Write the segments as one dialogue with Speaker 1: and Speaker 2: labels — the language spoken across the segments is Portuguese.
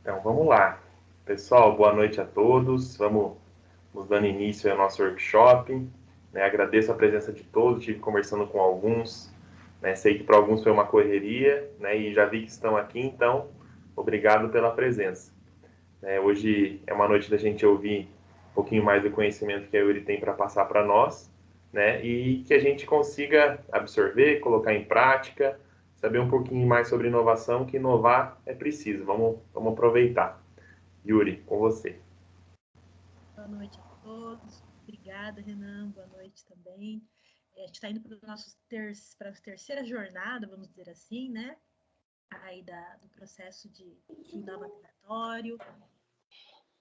Speaker 1: Então, vamos lá. Pessoal, boa noite a todos. Vamos dando início ao nosso workshop. Agradeço a presença de todos, estive conversando com alguns. Sei que para alguns foi uma correria, e já vi que estão aqui, então, obrigado pela presença. Hoje é uma noite da gente ouvir um pouquinho mais do conhecimento que a Yuri tem para passar para nós, e que a gente consiga absorver, colocar em prática, saber um pouquinho mais sobre inovação, que inovar é preciso. Vamos aproveitar. Yuri, com você.
Speaker 2: Boa noite a todos. Obrigada, Renan. Boa noite também. A gente está indo para a terceira jornada, vamos dizer assim, né? Aí do processo de Innova Território.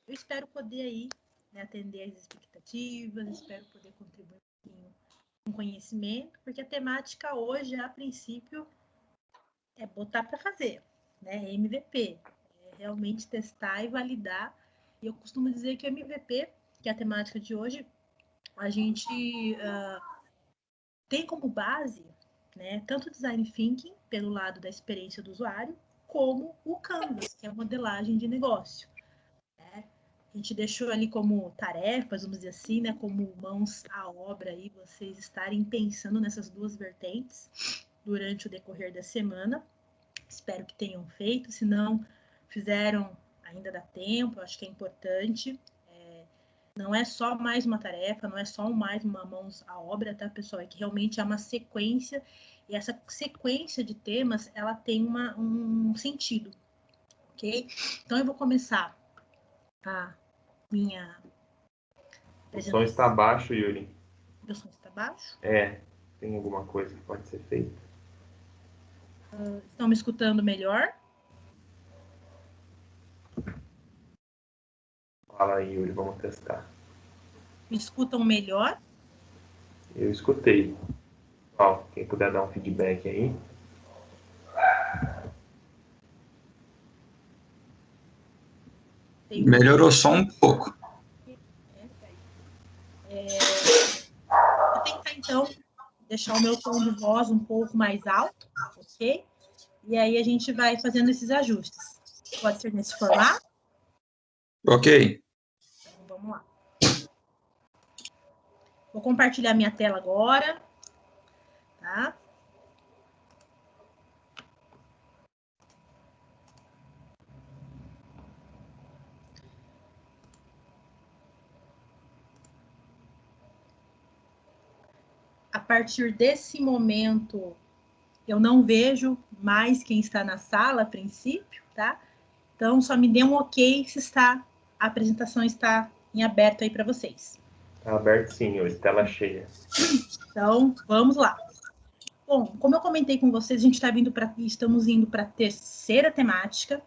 Speaker 2: Eu espero poder aí, atender as expectativas, espero poder contribuir um pouquinho com conhecimento, porque a temática hoje, a princípio, é botar para fazer, né? MVP, é realmente testar e validar. E eu costumo dizer que o MVP, que é a temática de hoje, a gente tem como base, tanto o design thinking, pelo lado da experiência do usuário, como o Canvas, que é a modelagem de negócio. A gente deixou ali como tarefas, vamos dizer assim, como mãos à obra aí, vocês estarem pensando nessas duas vertentes durante o decorrer da semana. Espero que tenham feito, se não fizeram, ainda dá tempo, acho que é importante. Não é só mais uma tarefa, não é só mais uma mãos à obra, tá, pessoal? É que realmente é uma sequência, e essa sequência de temas, ela tem um sentido, ok? Então, eu vou começar a minha
Speaker 1: O som está baixo, Yuri.
Speaker 2: Meu som está baixo?
Speaker 1: Tem alguma coisa que pode ser feita?
Speaker 2: Estão me escutando melhor?
Speaker 1: Fala aí, Yuri, vamos testar.
Speaker 2: Me escutam melhor?
Speaker 1: Eu escutei. Quem puder dar um feedback aí.
Speaker 3: Melhorou só um pouco.
Speaker 2: Vou tentar, então, deixar o meu tom de voz um pouco mais alto, ok? E aí a gente vai fazendo esses ajustes. Pode ser nesse formato?
Speaker 3: Ok.
Speaker 2: Então, vamos lá. Vou compartilhar minha tela agora, tá? A partir desse momento, eu não vejo mais quem está na sala, a princípio, tá? Então, só me dê um ok se a apresentação está em aberto aí para vocês.
Speaker 1: Está aberto sim, hoje, tela cheia.
Speaker 2: Então, vamos lá. Bom, como eu comentei com vocês, estamos indo para a terceira temática,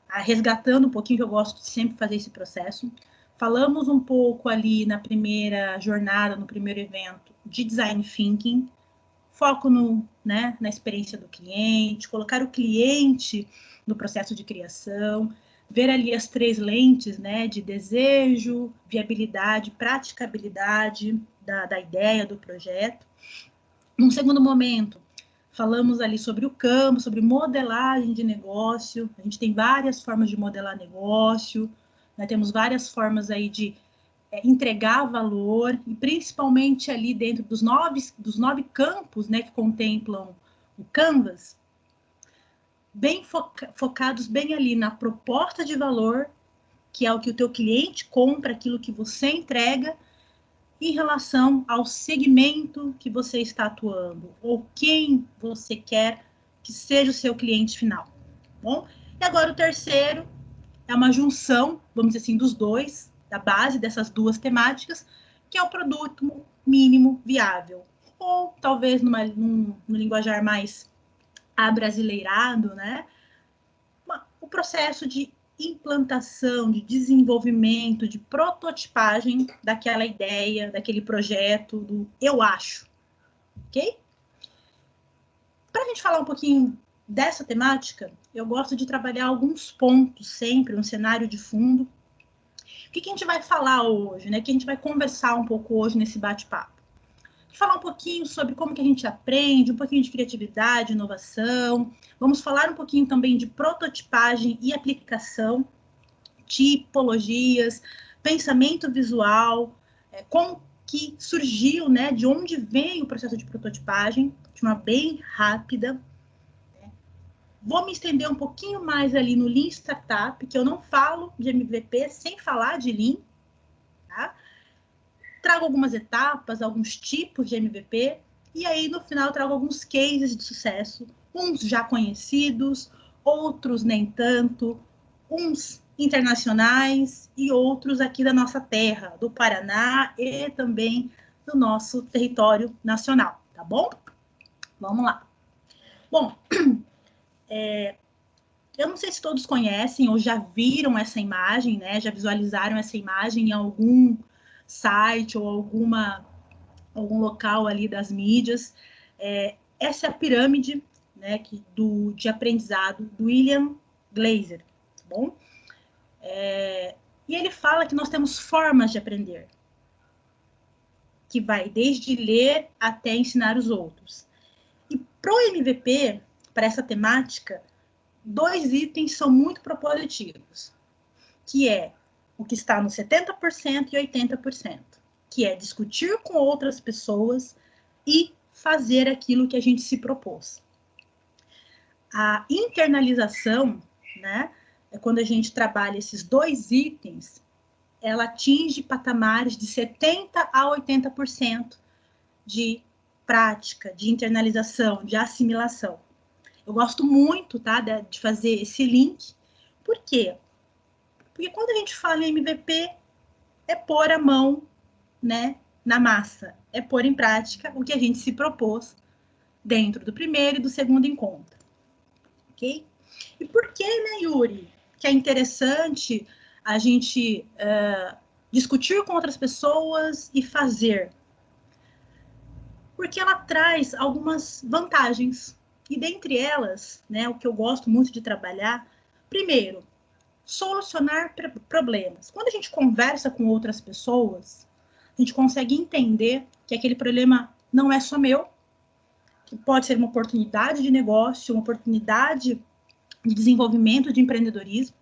Speaker 2: resgatando um pouquinho, que eu gosto de sempre fazer esse processo. Falamos um pouco ali na primeira jornada, no primeiro evento, de design thinking, foco na experiência do cliente, colocar o cliente no processo de criação, ver ali as três lentes, de desejo, viabilidade, praticabilidade da ideia, do projeto. Num segundo momento, falamos ali sobre o campo, sobre modelagem de negócio. A gente tem várias formas de modelar negócio, temos várias formas aí de entregar valor, e principalmente ali dentro dos nove campos, que contemplam o Canvas, bem focados bem ali na proposta de valor, que é o que o teu cliente compra, aquilo que você entrega, em relação ao segmento que você está atuando, ou quem você quer que seja o seu cliente final. Bom? E agora o terceiro é uma junção, vamos dizer assim, dos dois, da base dessas duas temáticas, que é o produto mínimo viável. Ou talvez num linguajar mais abrasileirado, o processo de implantação, de desenvolvimento, de prototipagem daquela ideia, daquele projeto, do eu acho, ok? Para a gente falar um pouquinho dessa temática, eu gosto de trabalhar alguns pontos sempre, um cenário de fundo. O que a gente vai falar hoje, que a gente vai conversar um pouco hoje nesse bate-papo? falar um pouquinho sobre como que a gente aprende, um pouquinho de criatividade, inovação. Vamos falar um pouquinho também de prototipagem e aplicação, tipologias, pensamento visual, como que surgiu, né, de onde vem o processo de prototipagem, de uma bem rápida. Vou me estender um pouquinho mais ali no Lean Startup, que eu não falo de MVP sem falar de Lean, tá? Trago algumas etapas, alguns tipos de MVP, e aí no final trago alguns cases de sucesso, uns já conhecidos, outros nem tanto, uns internacionais e outros aqui da nossa terra, do Paraná e também do nosso território nacional, tá bom? Vamos lá. Bom, eu não sei se todos conhecem ou já viram essa imagem, né? Já visualizaram essa imagem em algum site ou algum local ali das mídias. Essa é a pirâmide, né, de aprendizado do William Glaser, tá bom? E ele fala que nós temos formas de aprender, que vai desde ler até ensinar os outros. E para o MVP, para essa temática, 2 itens são muito propositivos, que é o que está no 70% e 80%, que é discutir com outras pessoas e fazer aquilo que a gente se propôs. A internalização, né, é quando a gente trabalha esses 2 itens, ela atinge patamares de 70% a 80% de prática, de internalização, de assimilação. Eu gosto muito, tá, de fazer esse link. Por quê? Porque quando a gente fala em MVP, é pôr a mão, né, na massa, é pôr em prática o que a gente se propôs dentro do primeiro e do segundo encontro. Ok? E por que, né, Yuri, que é interessante a gente discutir com outras pessoas e fazer? Porque ela traz algumas vantagens. E dentre elas, né, o que eu gosto muito de trabalhar, primeiro, solucionar problemas. Quando a gente conversa com outras pessoas, a gente consegue entender que aquele problema não é só meu, que pode ser uma oportunidade de negócio, uma oportunidade de desenvolvimento de empreendedorismo,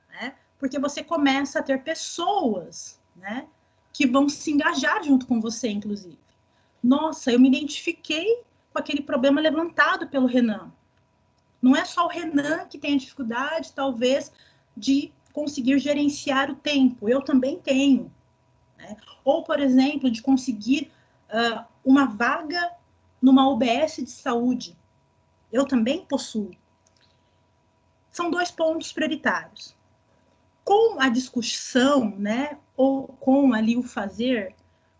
Speaker 2: né? Porque você começa a ter pessoas, né, que vão se engajar junto com você, inclusive. Nossa, eu me identifiquei com aquele problema levantado pelo Renan. Não é só o Renan que tem a dificuldade, talvez, de conseguir gerenciar o tempo. Eu também tenho. Né? Ou, por exemplo, de conseguir uma vaga numa UBS de saúde. Eu também possuo. São 2 pontos prioritários. Com a discussão, né, ou com ali o fazer,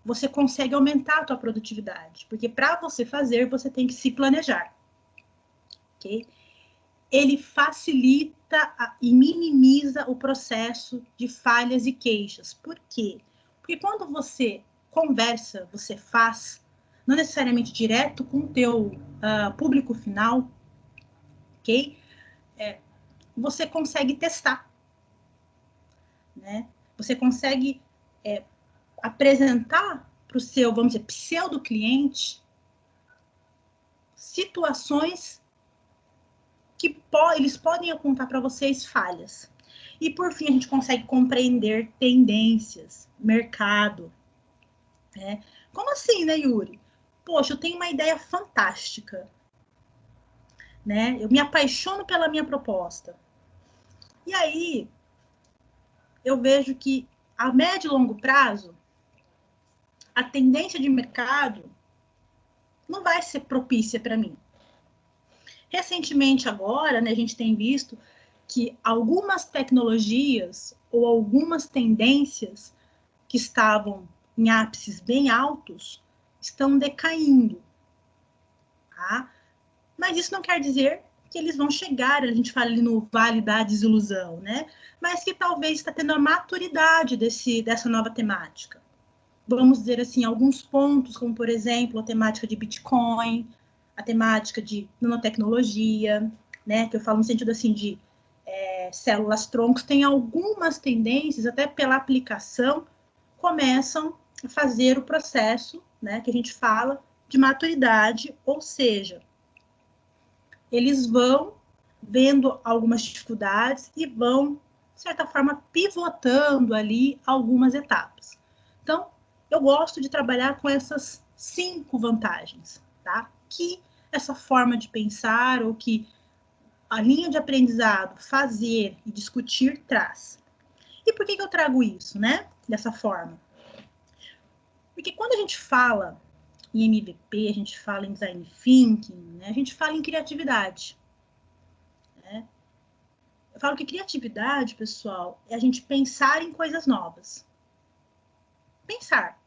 Speaker 2: você consegue aumentar a tua produtividade. Porque para você fazer, você tem que se planejar. Ok? Ele facilita e minimiza o processo de falhas e queixas. Por quê? Porque quando você conversa, você faz, não necessariamente direto com o teu público final, ok? Você consegue testar, né? Você consegue apresentar para o seu, vamos dizer, pseudo-cliente situações que eles podem apontar para vocês falhas. E, por fim, a gente consegue compreender tendências, mercado. Né? Como assim, né, Yuri? Poxa, eu tenho uma ideia fantástica. Né? Eu me apaixono pela minha proposta. E aí, eu vejo que, a médio e longo prazo, a tendência de mercado não vai ser propícia para mim. Recentemente agora, né, a gente tem visto que algumas tecnologias ou algumas tendências que estavam em ápices bem altos estão decaindo. Tá? Mas isso não quer dizer que eles vão chegar, a gente fala ali no vale da desilusão, né? Mas que talvez está tendo a maturidade dessa nova temática. Vamos dizer assim, alguns pontos, como por exemplo, a temática de Bitcoin, a temática de nanotecnologia, né, que eu falo no sentido assim de células troncos, tem algumas tendências, até pela aplicação, começam fazer o processo, né, que a gente fala de maturidade, ou seja, eles vão vendo algumas dificuldades e vão, de certa forma, pivotando ali algumas etapas. Então, eu gosto de trabalhar com essas 5 vantagens, tá? Que essa forma de pensar ou que a linha de aprendizado, fazer e discutir traz. E por que eu trago isso, né? Dessa forma? Porque quando a gente fala em MVP, a gente fala em design thinking, né? A gente fala em criatividade. Né? Eu falo que criatividade, pessoal, é a gente pensar em coisas novas. Pensar.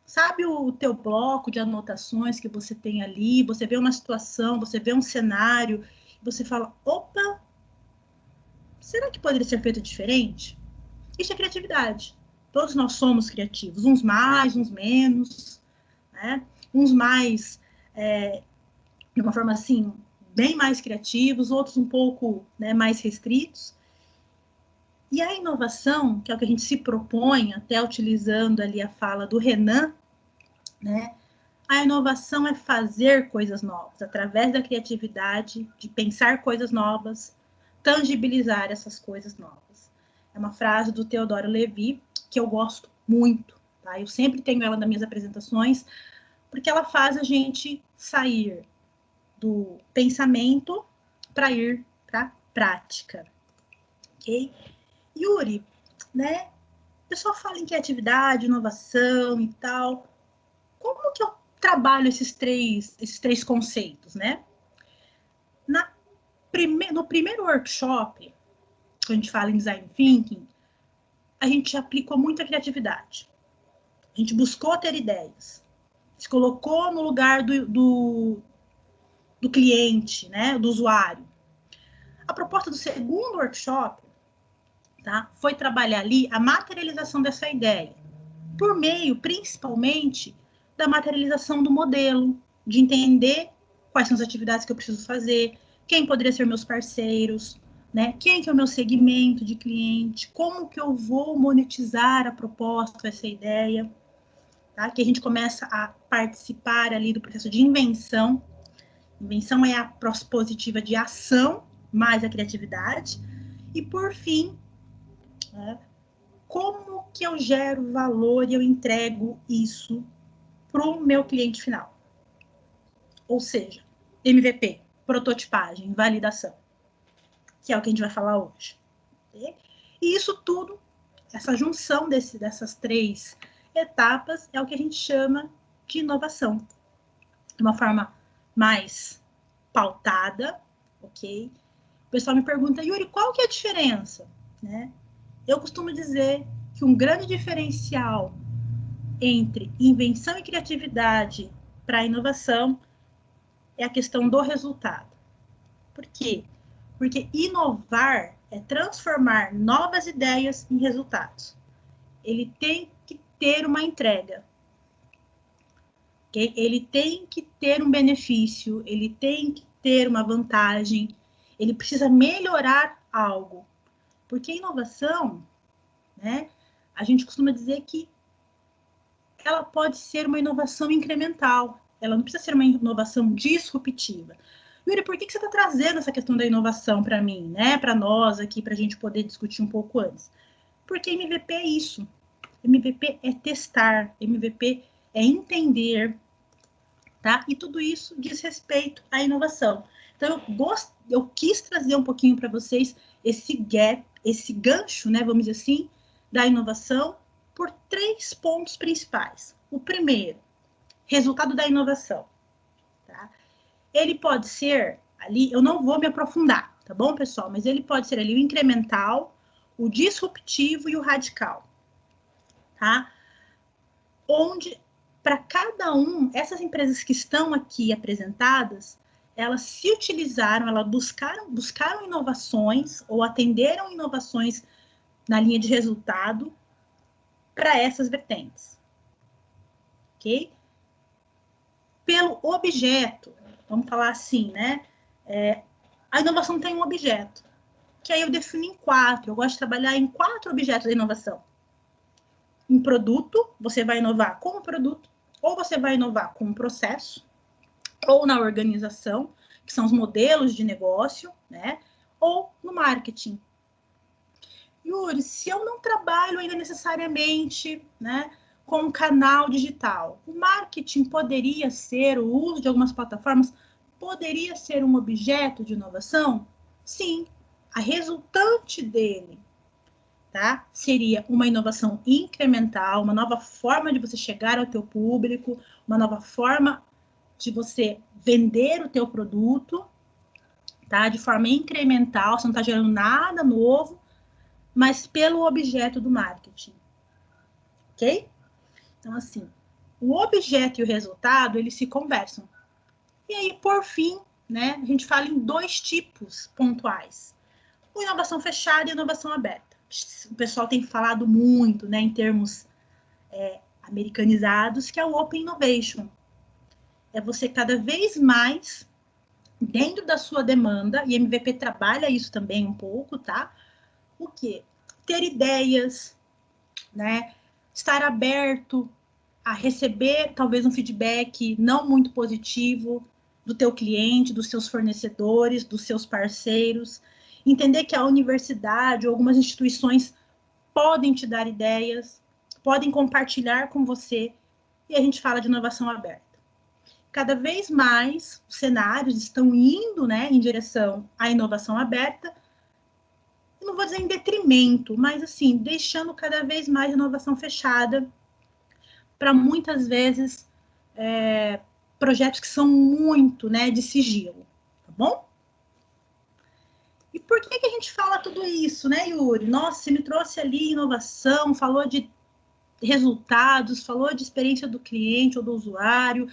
Speaker 2: Sabe o teu bloco de anotações que você tem ali, você vê uma situação, você vê um cenário, você fala, opa, será que poderia ser feito diferente? Isso é criatividade. Todos nós somos criativos, uns mais, uns menos, né? Uns mais, de uma forma assim, bem mais criativos, outros um pouco, né, mais restritos. E a inovação, que é o que a gente se propõe, até utilizando ali a fala do Renan, né? A inovação é fazer coisas novas, através da criatividade, de pensar coisas novas, tangibilizar essas coisas novas. É uma frase do Theodore Levy, que eu gosto muito, tá? Eu sempre tenho ela nas minhas apresentações, porque ela faz a gente sair do pensamento para ir para a prática, ok? Yuri, né? O pessoal fala em criatividade, inovação e tal. Como que eu trabalho esses três conceitos, né? No primeiro workshop, quando a gente fala em design thinking, a gente aplicou muita criatividade. A gente buscou ter ideias. Se colocou no lugar do cliente, né? Do usuário. A proposta do segundo workshop, tá, foi trabalhar ali a materialização dessa ideia, por meio, principalmente, da materialização do modelo, de entender quais são as atividades que eu preciso fazer, quem poderia ser meus parceiros, né? Quem que é o meu segmento de cliente, como que eu vou monetizar a proposta, essa ideia, tá? Que a gente começa a participar ali do processo de invenção. Invenção é a propositiva de ação, mais a criatividade. E, por fim, né, como que eu gero valor e eu entrego isso para o meu cliente final? Ou seja, MVP, prototipagem, validação, que é o que a gente vai falar hoje. E isso tudo, essa junção dessas 3 etapas é o que a gente chama de inovação. De uma forma mais pautada, ok? O pessoal me pergunta, Yuri, qual que é a diferença? Né? Eu costumo dizer que um grande diferencial entre invenção e criatividade para a inovação é a questão do resultado. Por quê? Porque inovar é transformar novas ideias em resultados. Ele tem que ter uma entrega. Okay? Ele tem que ter um benefício, ele tem que ter uma vantagem, ele precisa melhorar algo. Porque inovação, né, a gente costuma dizer que ela pode ser uma inovação incremental, ela não precisa ser uma inovação disruptiva. Yuri, por que você está trazendo essa questão da inovação para mim, né, para nós aqui, para a gente poder discutir um pouco antes? Porque MVP é isso. MVP é testar, MVP é entender, tá? E tudo isso diz respeito à inovação. Então, eu quis trazer um pouquinho para vocês esse gap, esse gancho, né, vamos dizer assim, da inovação por 3 pontos principais. O primeiro, resultado da inovação. Tá? Ele pode ser ali, eu não vou me aprofundar, tá bom, pessoal? Mas ele pode ser ali o incremental, o disruptivo e o radical. Tá? Onde, para cada essas empresas que estão aqui apresentadas, elas se utilizaram, elas buscaram inovações ou atenderam inovações na linha de resultado para essas vertentes. Ok? Pelo objeto, vamos falar assim, né? A inovação tem um objeto, que aí eu defino em 4. Eu gosto de trabalhar em 4 objetos da inovação. em produto, você vai inovar com o produto, ou você vai inovar com o processo, ou na organização, que são os modelos de negócio, né? Ou no marketing. Yuri, se eu não trabalho ainda necessariamente, né, com um canal digital, o marketing poderia ser, o uso de algumas plataformas poderia ser um objeto de inovação? Sim, a resultante dele, tá? Seria uma inovação incremental, uma nova forma de você chegar ao teu público, uma nova forma de você vender o teu produto, tá? De forma incremental, você não está gerando nada novo, mas pelo objeto do marketing, ok? Então, assim, o objeto e o resultado, eles se conversam. E aí, por fim, né, a gente fala em 2 tipos pontuais. O inovação fechada e inovação aberta. O pessoal tem falado muito, né, em termos americanizados, que é o Open Innovation. É você cada vez mais, dentro da sua demanda, e a MVP trabalha isso também um pouco, tá? O quê? Ter ideias, né? Estar aberto a receber talvez um feedback não muito positivo do teu cliente, dos seus fornecedores, dos seus parceiros, entender que a universidade ou algumas instituições podem te dar ideias, podem compartilhar com você, e a gente fala de inovação aberta. Cada vez mais os cenários estão indo, né, em direção à inovação aberta, não vou dizer em detrimento, mas assim, deixando cada vez mais a inovação fechada para muitas vezes projetos que são muito, né, de sigilo, tá bom? E por que a gente fala tudo isso, né, Yuri? Nossa, você me trouxe ali inovação, falou de resultados, falou de experiência do cliente ou do usuário,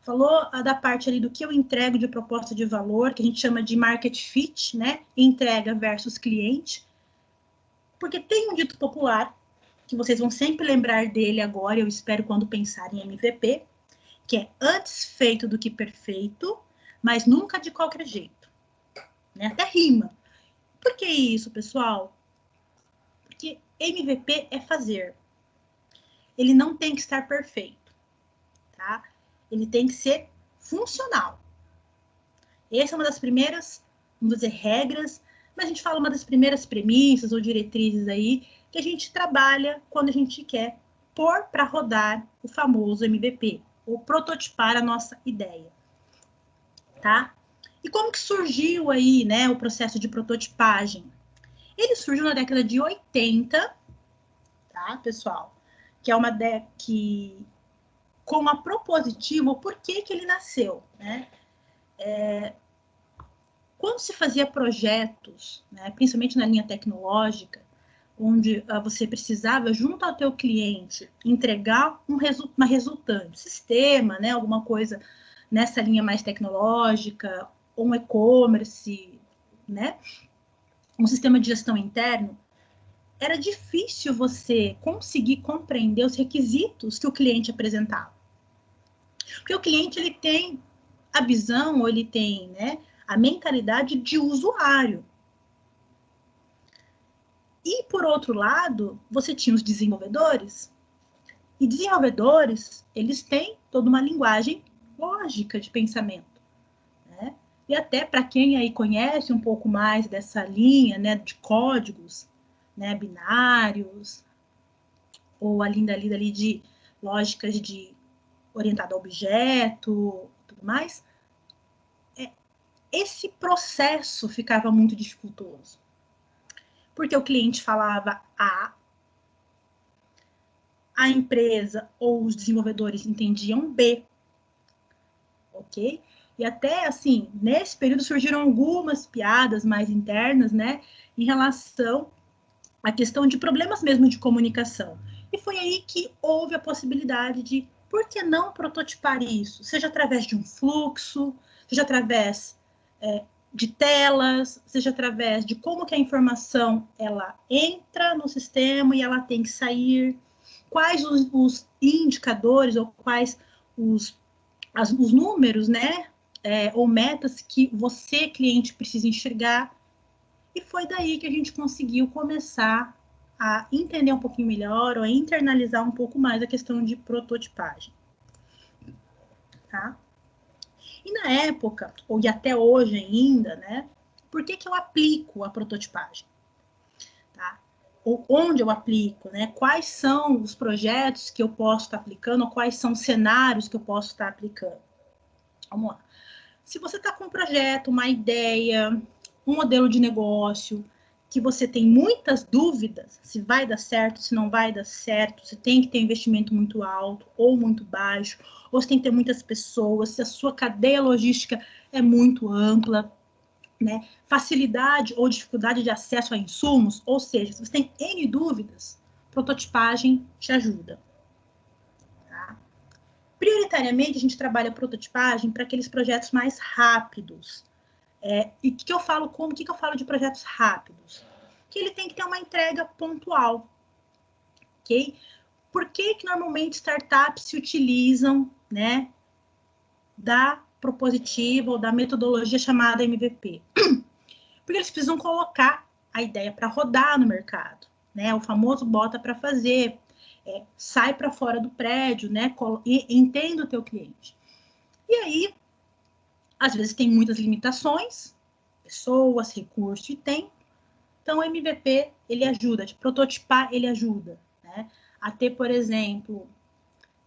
Speaker 2: falou da parte ali do que eu entrego de proposta de valor, que a gente chama de market fit, né? Entrega versus cliente. Porque tem um dito popular, que vocês vão sempre lembrar dele agora, eu espero quando pensarem em MVP, que é antes feito do que perfeito, mas nunca de qualquer jeito. Né? Até rima. Por que isso, pessoal? Porque MVP é fazer. Ele não tem que estar perfeito. Tá? Ele tem que ser funcional. Essa é uma das primeiras, vamos dizer, regras, mas a gente fala uma das primeiras premissas ou diretrizes aí que a gente trabalha quando a gente quer pôr para rodar o famoso MVP, ou prototipar a nossa ideia, tá? E como que surgiu aí, né, o processo de prototipagem? Ele surgiu na década de 80, tá, pessoal? Que é uma década que, com a propositiva, por que ele nasceu, né? Quando se fazia projetos, né, principalmente na linha tecnológica, onde você precisava, junto ao teu cliente, entregar uma resultante, um sistema, né, alguma coisa nessa linha mais tecnológica, ou um e-commerce, né, um sistema de gestão interno, era difícil você conseguir compreender os requisitos que o cliente apresentava. Porque o cliente, ele tem a visão, ou ele tem, né, a mentalidade de usuário. E, por outro lado, você tinha os desenvolvedores. E desenvolvedores, eles têm toda uma linguagem lógica de pensamento. Né? E até para quem aí conhece um pouco mais dessa linha, né, de códigos, né, binários, ou a linha ali de lógicas de orientado a objeto, tudo mais, esse processo ficava muito dificultoso. Porque o cliente falava a empresa ou os desenvolvedores entendiam B, ok? E até, assim, nesse período surgiram algumas piadas mais internas, né, em relação à questão de problemas mesmo de comunicação. E foi aí que houve a possibilidade de, por que não prototipar isso? Seja através de um fluxo, seja através de telas, seja através de como que a informação ela entra no sistema e ela tem que sair, quais os indicadores ou quais os números, né, ou metas que você, cliente, precisa enxergar. E foi daí que a gente conseguiu começar a entender um pouquinho melhor ou a internalizar um pouco mais a questão de prototipagem. Tá? E na época, ou e até hoje ainda, né, por que eu aplico a prototipagem? Tá? Ou onde eu aplico, né? Quais são os projetos que eu posso estar aplicando, ou quais são os cenários que eu posso estar aplicando? Vamos lá. Se você está com um projeto, uma ideia, um modelo de negócio, que você tem muitas dúvidas, se vai dar certo, se não vai dar certo, se tem que ter investimento muito alto ou muito baixo, ou se tem que ter muitas pessoas, se a sua cadeia logística é muito ampla, né? Facilidade ou dificuldade de acesso a insumos, ou seja, se você tem N dúvidas, prototipagem te ajuda. Tá? Prioritariamente, a gente trabalha prototipagem para aqueles projetos mais rápidos. E o que eu falo que eu falo de projetos rápidos? Que ele tem que ter uma entrega pontual, ok? Por que normalmente startups se utilizam, né, da propositiva ou da metodologia chamada MVP? Porque eles precisam colocar a ideia para rodar no mercado, né? O famoso bota para fazer, sai para fora do prédio, né? E entenda o teu cliente. E aí, às vezes tem muitas limitações, pessoas, recursos e tempo. Então, o MVP, ele ajuda, de prototipar, ele ajuda, né? A ter, por exemplo,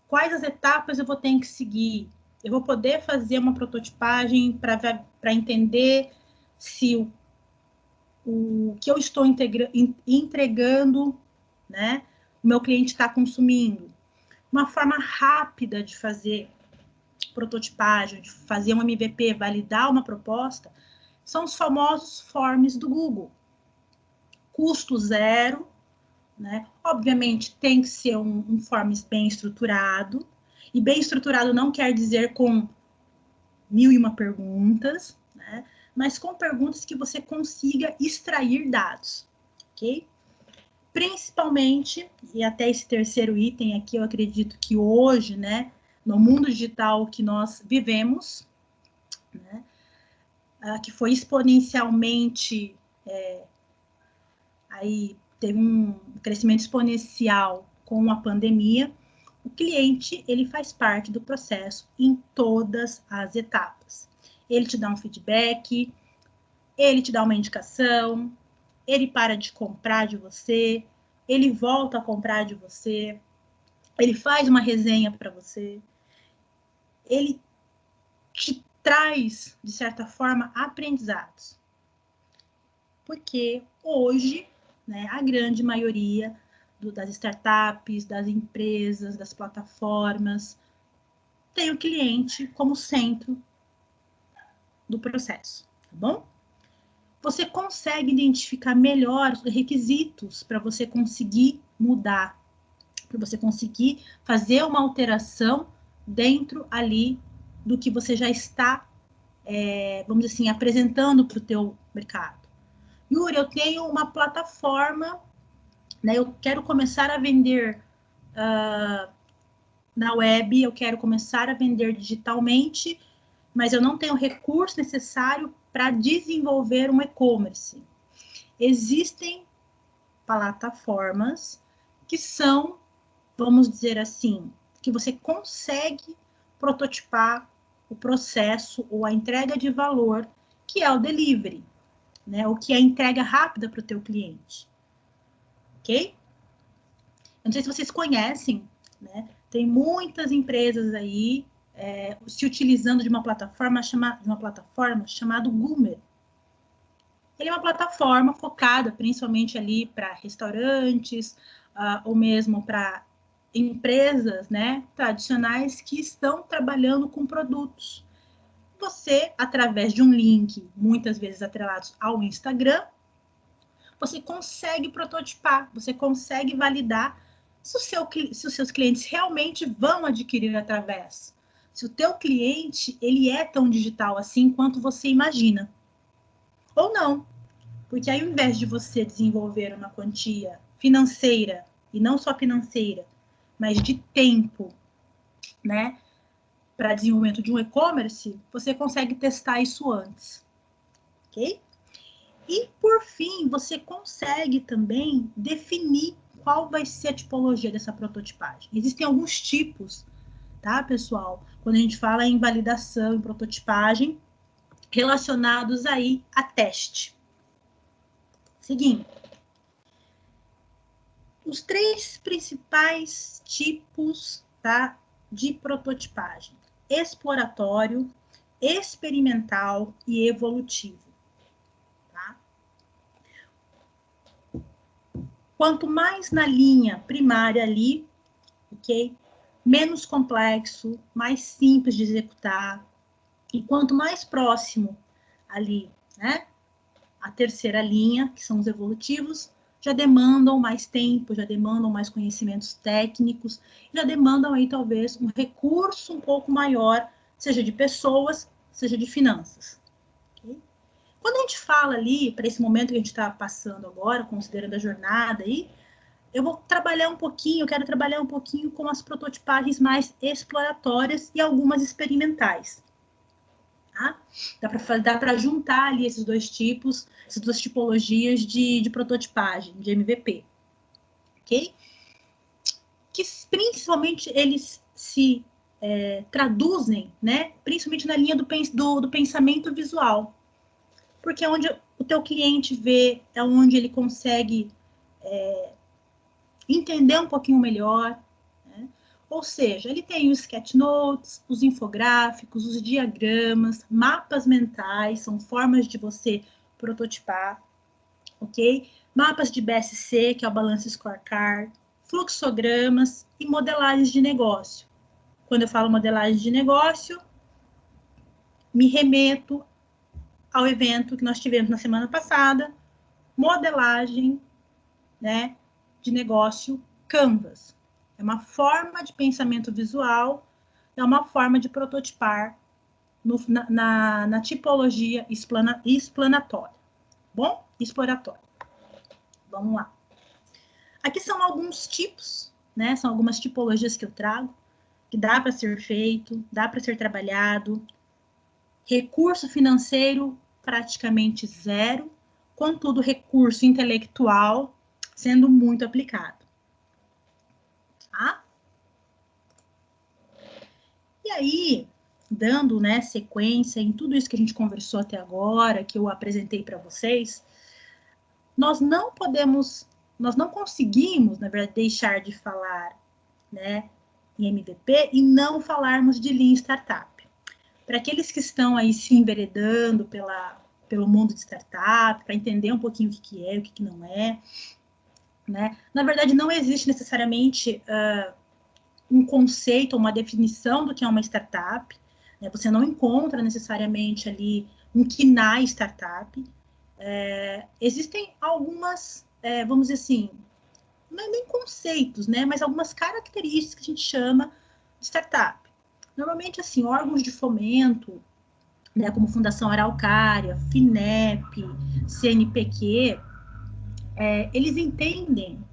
Speaker 2: quais as etapas eu vou ter que seguir. Eu vou poder fazer uma prototipagem para entender se o que eu estou entregando, né, o meu cliente está consumindo. Uma forma rápida de fazer prototipagem, de fazer um MVP, validar uma proposta, são os famosos forms do Google. Custo zero, né? Obviamente tem que ser um forms bem estruturado, e bem estruturado não quer dizer com 1001 perguntas, né? Mas com perguntas que você consiga extrair dados, ok? Principalmente, e até esse terceiro item aqui, eu acredito que hoje, né, no mundo digital que nós vivemos, né, que foi exponencialmente, aí teve um crescimento exponencial com a pandemia, o cliente, ele faz parte do processo em todas as etapas. Ele te dá um feedback, ele te dá uma indicação, ele para de comprar de você, ele volta a comprar de você, ele faz uma resenha para você, ele te traz, de certa forma, aprendizados. Porque hoje, né, a grande maioria das startups, das empresas, das plataformas, tem o cliente como centro do processo, tá bom? Você consegue identificar melhor os requisitos para você conseguir mudar, para você conseguir fazer uma alteração dentro ali do que você já está, vamos dizer assim, apresentando para o teu mercado. Yuri, eu tenho uma plataforma, né, eu quero começar a vender na web, eu quero começar a vender digitalmente, mas eu não tenho o recurso necessário para desenvolver um e-commerce. Existem plataformas que são, vamos dizer assim, que você consegue prototipar o processo ou a entrega de valor, que é o delivery, né? O que é a entrega rápida para o teu cliente. Ok? Eu não sei se vocês conhecem, né? Tem muitas empresas aí se utilizando de uma plataforma chamada Goomer. Ele é uma plataforma focada principalmente ali para restaurantes, ou mesmo para empresas, né, tradicionais que estão trabalhando com produtos. Você, através de um link, muitas vezes atrelado ao Instagram, você consegue prototipar, você consegue validar se os seus clientes realmente vão adquirir através. Se o teu cliente, ele é tão digital assim quanto você imagina. Ou não. Porque aí, ao invés de você desenvolver uma quantia financeira, e não só financeira, mas de tempo, né, para desenvolvimento de um e-commerce, você consegue testar isso antes, ok? E, por fim, você consegue também definir qual vai ser a tipologia dessa prototipagem. Existem alguns tipos, tá, pessoal? Quando a gente fala em validação e prototipagem, relacionados aí a teste. Seguindo. Os 3 principais tipos, tá, de prototipagem: exploratório, experimental e evolutivo. Tá? Quanto mais na linha primária ali, ok? Menos complexo, mais simples de executar. E quanto mais próximo ali, né, a terceira linha, que são os evolutivos, já demandam mais tempo, já demandam mais conhecimentos técnicos, já demandam aí talvez um recurso um pouco maior, seja de pessoas, seja de finanças. Okay? Quando a gente fala ali, para esse momento que a gente está passando agora, considerando a jornada aí, eu vou trabalhar um pouquinho, eu quero trabalhar um pouquinho com as prototipagens mais exploratórias e algumas experimentais. Tá? Dá para juntar ali esses 2 tipos, essas 2 tipologias de prototipagem, de MVP. Ok? Que principalmente eles se traduzem, né? Principalmente na linha do pensamento visual. Porque é onde o teu cliente vê, é onde ele consegue entender um pouquinho melhor. Né? Ou seja, ele tem os sketchnotes, os infográficos, os diagramas, mapas mentais, são formas de você prototipar, ok? Mapas de BSC, que é o Balance Scorecard, fluxogramas e modelagens de negócio. Quando eu falo modelagem de negócio, me remeto ao evento que nós tivemos na semana passada, modelagem, né, de negócio Canvas. É uma forma de pensamento visual, é uma forma de prototipar na tipologia explanatória. Bom? Exploratória. Vamos lá. Aqui são alguns tipos, né? São algumas tipologias que eu trago, que dá para ser feito, dá para ser trabalhado. Recurso financeiro, praticamente zero, contudo, recurso intelectual sendo muito aplicado. Tá? E aí, dando, né, sequência em tudo isso que a gente conversou até agora, que eu apresentei para vocês, nós não conseguimos, na verdade, deixar de falar, né, em MVP e não falarmos de Lean Startup. Para aqueles que estão aí se enveredando pelo mundo de startup, para entender um pouquinho o que é, o que não é, né? Na verdade, não existe necessariamente um conceito, uma definição do que é uma startup. Né? Você não encontra necessariamente ali um KNAI startup. Existem algumas, vamos dizer assim, não é nem conceitos, né? Mas algumas características que a gente chama de startup. Normalmente, assim, órgãos de fomento, né, como Fundação Araucária, FINEP, CNPq, eles entendem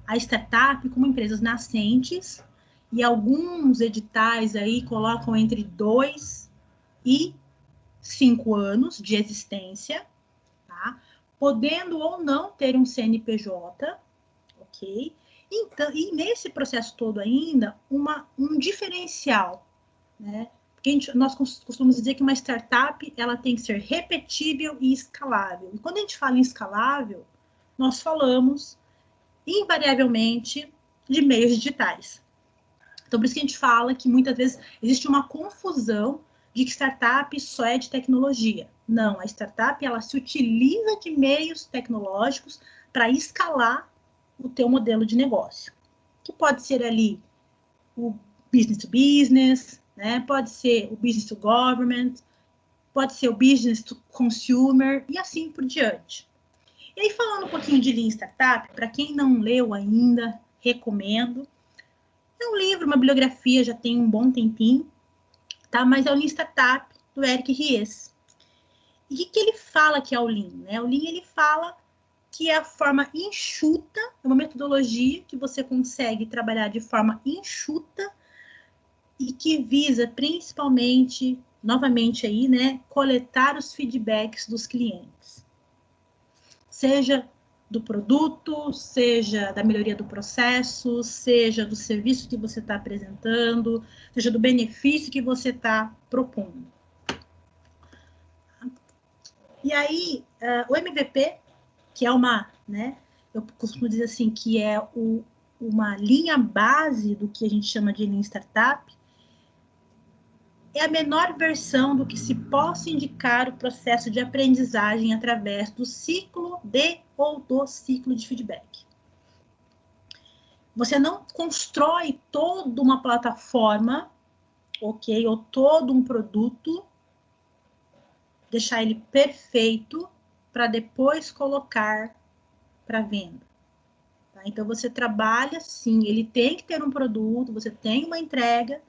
Speaker 2: a startup como empresas nascentes e alguns editais aí colocam entre 2 e 5 anos de existência, tá? Podendo ou não ter um CNPJ, ok? Então, e nesse processo todo ainda, um diferencial, né? Porque nós costumamos dizer que uma startup ela tem que ser repetível e escalável. E quando a gente fala em escalável, nós falamos invariavelmente de meios digitais. Então, por isso que a gente fala que muitas vezes existe uma confusão de que startup só é de tecnologia. Não, a startup ela se utiliza de meios tecnológicos para escalar o teu modelo de negócio. Que pode ser ali o business to business, né? Pode ser o business to government, pode ser o business to consumer e assim por diante. E aí, falando um pouquinho de Lean Startup, para quem não leu ainda, recomendo. É um livro, uma bibliografia, já tem um bom tempinho, tá? Mas é o Lean Startup, do Eric Ries. E o que ele fala que é o Lean? Né? O Lean, ele fala que é a forma enxuta, é uma metodologia que você consegue trabalhar de forma enxuta e que visa principalmente, novamente aí, né, coletar os feedbacks dos clientes. seja do produto, seja da melhoria do processo, seja do serviço que você está apresentando, seja do benefício que você está propondo. E aí, o MVP, que é uma, né, eu costumo dizer assim, que é uma linha base do que a gente chama de Lean Startup, é a menor versão do que se possa indicar o processo de aprendizagem através do ciclo ou do ciclo de feedback. Você não constrói toda uma plataforma, ok, ou todo um produto, deixar ele perfeito para depois colocar para venda. Tá? Então, você trabalha, sim, ele tem que ter um produto, você tem uma entrega,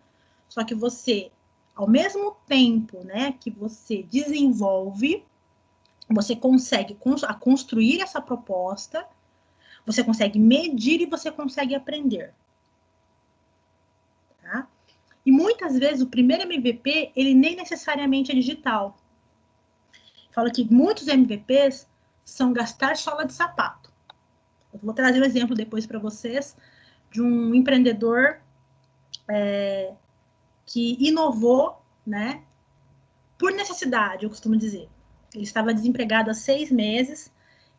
Speaker 2: só que você, ao mesmo tempo, né, que você desenvolve, você consegue construir essa proposta, você consegue medir e você consegue aprender. Tá? E muitas vezes o primeiro MVP, ele nem necessariamente é digital. Falo que muitos MVPs são gastar sola de sapato. Eu vou trazer um exemplo depois para vocês de um empreendedor que inovou, né, por necessidade, eu costumo dizer. Ele estava desempregado há 6 meses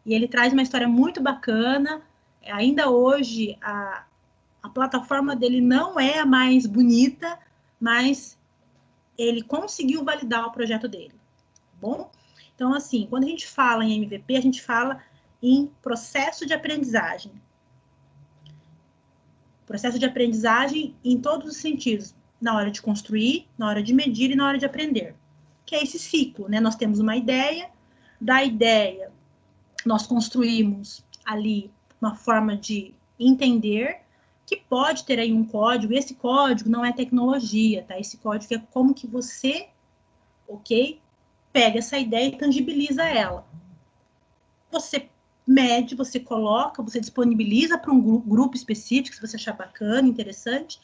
Speaker 2: e ele traz uma história muito bacana. Ainda hoje, a plataforma dele não é a mais bonita, mas ele conseguiu validar o projeto dele. Tá bom? Então, assim, quando a gente fala em MVP, a gente fala em processo de aprendizagem. Processo de aprendizagem em todos os sentidos. Na hora de construir, na hora de medir e na hora de aprender. Que é esse ciclo, né? Nós temos uma ideia, da ideia nós construímos ali uma forma de entender, que pode ter aí um código, e esse código não é tecnologia, tá? Esse código é como que você, ok, pega essa ideia e tangibiliza ela. Você mede, você coloca, você disponibiliza para um grupo específico, se você achar bacana, interessante,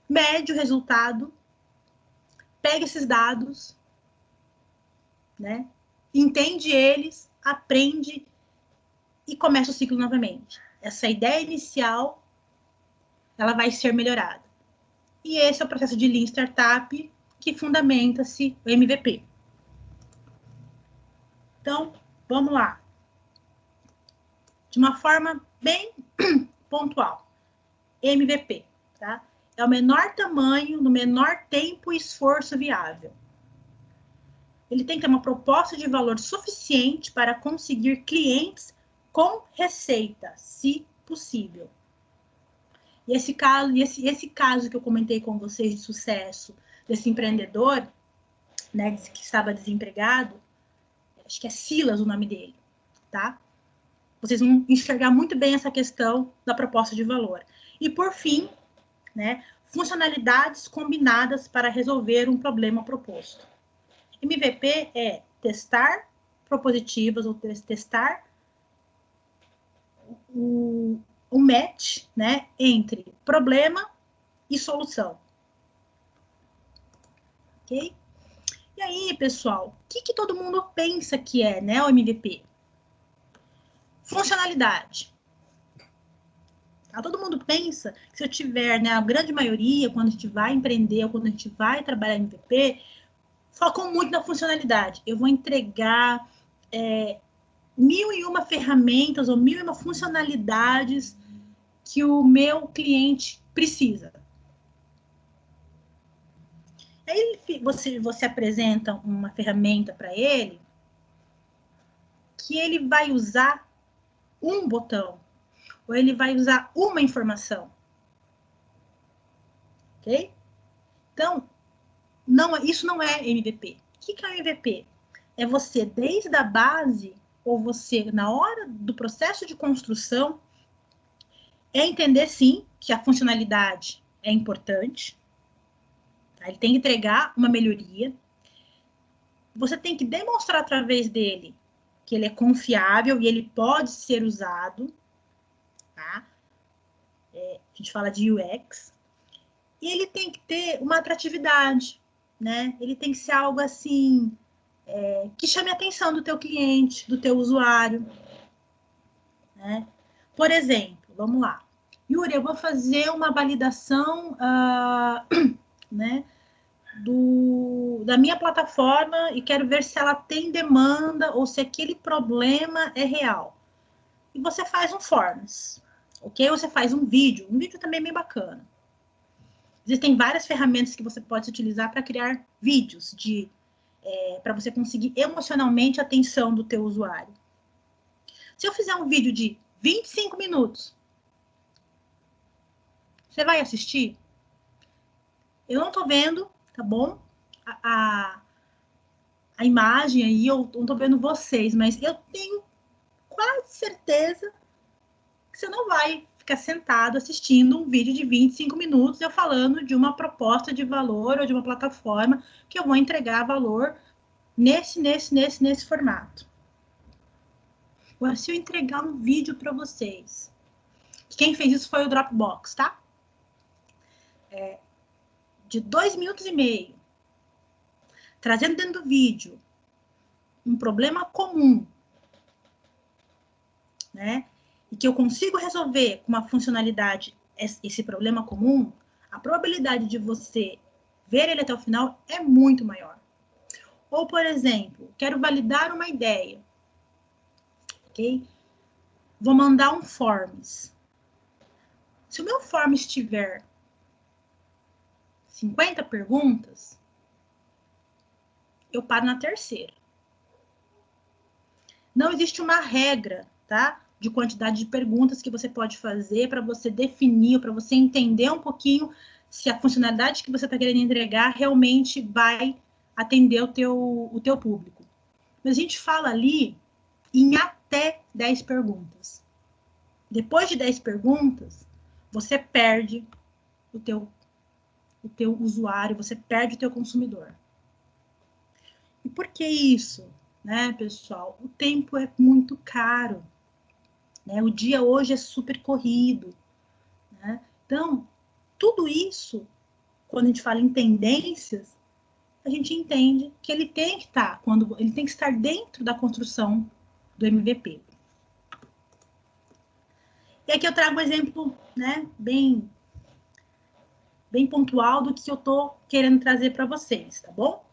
Speaker 2: mede o resultado, pega esses dados, né? Entende eles, aprende e começa o ciclo novamente. Essa ideia inicial, ela vai ser melhorada. E esse é o processo de Lean Startup que fundamenta-se o MVP. Então, vamos lá. De uma forma bem pontual. MVP, tá? É o menor tamanho, no menor tempo e esforço viável. Ele tem que ter uma proposta de valor suficiente para conseguir clientes com receita, se possível. E esse caso que eu comentei com vocês de sucesso desse empreendedor, né, que estava desempregado, acho que é Silas o nome dele, tá? Vocês vão enxergar muito bem essa questão da proposta de valor. E por fim, né, funcionalidades combinadas para resolver um problema proposto. MVP é testar propositivas ou testar o match, né, entre problema e solução. Ok? E aí, pessoal, o que todo mundo pensa que é, né, o MVP? Funcionalidade. Tá? Todo mundo pensa que se eu tiver, né, a grande maioria, quando a gente vai empreender ou quando a gente vai trabalhar em MVP, focam muito na funcionalidade. Eu vou entregar 1001 ferramentas ou 1001 funcionalidades que o meu cliente precisa. Aí você apresenta uma ferramenta para ele que ele vai usar um botão ou ele vai usar uma informação. Ok? Então, isso não é MVP. O que é MVP? É você, desde a base, ou você, na hora do processo de construção, entender, sim, que a funcionalidade é importante. Tá? Ele tem que entregar uma melhoria. Você tem que demonstrar através dele que ele é confiável e ele pode ser usado. Tá? A gente fala de UX. E ele tem que ter uma atratividade, né? Ele tem que ser algo assim, que chame a atenção do teu cliente, do teu usuário. né? Por exemplo, vamos lá. Yuri, eu vou fazer uma validação, né, da minha plataforma e quero ver se ela tem demanda ou se aquele problema é real. E você faz um Forms, ok? Você faz um vídeo também é bem bacana. Existem várias ferramentas que você pode utilizar para criar vídeos, para você conseguir emocionalmente a atenção do teu usuário. Se eu fizer um vídeo de 25 minutos, você vai assistir? Eu não estou vendo, tá bom? A imagem aí, eu não estou vendo vocês, mas eu tenho quase certeza que você não vai ficar sentado assistindo um vídeo de 25 minutos eu falando de uma proposta de valor ou de uma plataforma que eu vou entregar valor nesse formato. Agora, se eu entregar um vídeo para vocês, quem fez isso foi o Dropbox, tá? De 2 minutos e meio, trazendo dentro do vídeo um problema comum, né? E que eu consigo resolver com uma funcionalidade esse problema comum, a probabilidade de você ver ele até o final é muito maior. Ou, por exemplo, quero validar uma ideia, ok? Vou mandar um Forms. Se o meu Forms tiver 50 perguntas, eu paro na terceira. Não existe uma regra, tá? De quantidade de perguntas que você pode fazer para você definir, para você entender um pouquinho se a funcionalidade que você está querendo entregar realmente vai atender o teu público. Mas a gente fala ali em até 10 perguntas. Depois de 10 perguntas, você perde o teu usuário, você perde o teu consumidor. E por que isso, né, pessoal? O tempo é muito caro. Né? O dia hoje é super corrido. Né? Então, tudo isso, quando a gente fala em tendências, a gente entende que ele tem que ele tem que estar dentro da construção do MVP. E aqui eu trago um exemplo, né, bem pontual do que eu estou querendo trazer para vocês, tá bom?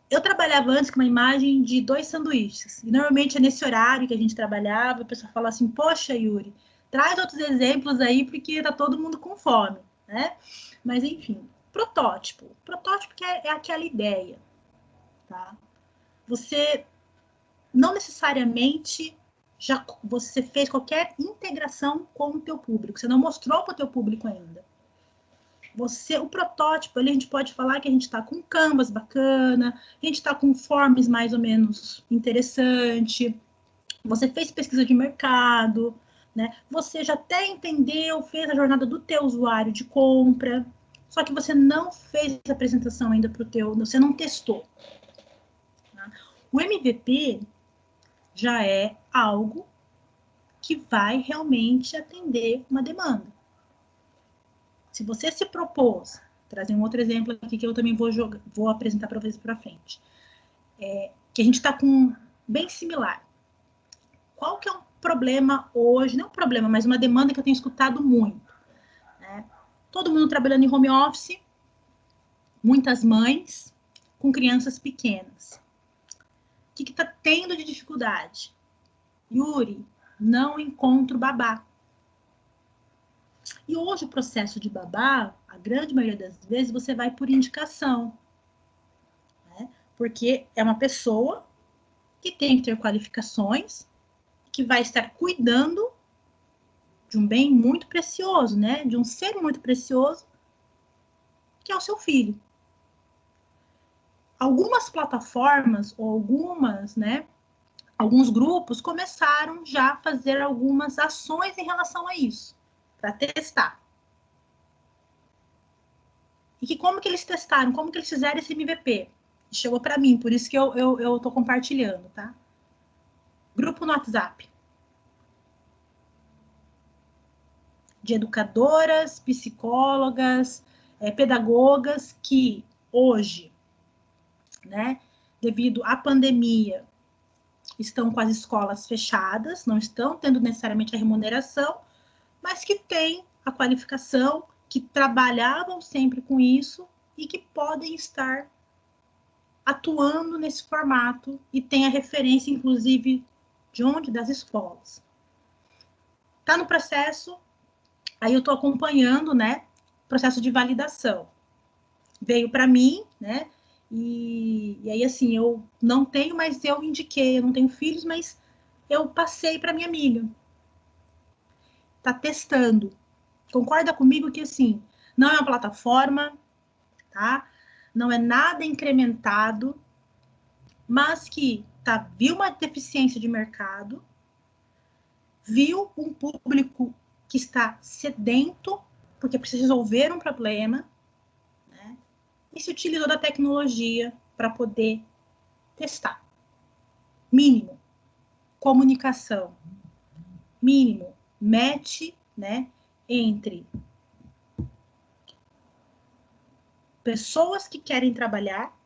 Speaker 2: Eu trabalhava antes com uma imagem de 2 sanduíches. E normalmente é nesse horário que a gente trabalhava, a pessoa fala assim, poxa, Yuri, traz outros exemplos aí, porque tá todo mundo com fome, né? Mas, enfim, protótipo. Protótipo que é aquela ideia, tá? Você não necessariamente você fez qualquer integração com o teu público. Você não mostrou para o teu público ainda. O protótipo, ali a gente pode falar que a gente está com Canvas bacana, a gente está com Forms mais ou menos interessante, você fez pesquisa de mercado, né? Você já até entendeu, fez a jornada do teu usuário de compra, só que você não fez a apresentação ainda para o teu, você não testou. Tá? O MVP já é algo que vai realmente atender uma demanda. Se você se propôs, trazer um outro exemplo aqui que eu também vou apresentar para vocês para frente, que a gente está com bem similar. Qual que é um problema hoje, não um problema, mas uma demanda que eu tenho escutado muito, né? Todo mundo trabalhando em home office, muitas mães com crianças pequenas. O que está tendo de dificuldade? Yuri, não encontro babá. E hoje o processo de babá, a grande maioria das vezes, você vai por indicação. Né? Porque é uma pessoa que tem que ter qualificações, que vai estar cuidando de um bem muito precioso, né? De um ser muito precioso, que é o seu filho. Algumas plataformas, ou alguns grupos começaram já a fazer algumas ações em relação a isso, para testar. E como que eles testaram? Como que eles fizeram esse MVP? Chegou para mim, por isso que eu estou compartilhando, tá? Grupo no WhatsApp. De educadoras, psicólogas, pedagogas que hoje, né, devido à pandemia, estão com as escolas fechadas, não estão tendo necessariamente a remuneração, mas que têm a qualificação, que trabalhavam sempre com isso e que podem estar atuando nesse formato e tem a referência, inclusive, de onde? Das escolas. Está no processo, aí eu estou acompanhando, né, processo de validação. Veio para mim, né, e aí, assim, eu não tenho, mas eu indiquei, eu não tenho filhos, mas eu passei para minha amiga. Está testando. Concorda comigo que, assim, não é uma plataforma, tá? Não é nada incrementado, mas que viu uma deficiência de mercado, viu um público que está sedento, porque precisa resolver um problema, né? E se utilizou da tecnologia para poder testar. Mínimo, comunicação. Mínimo, match, né, entre pessoas que querem trabalhar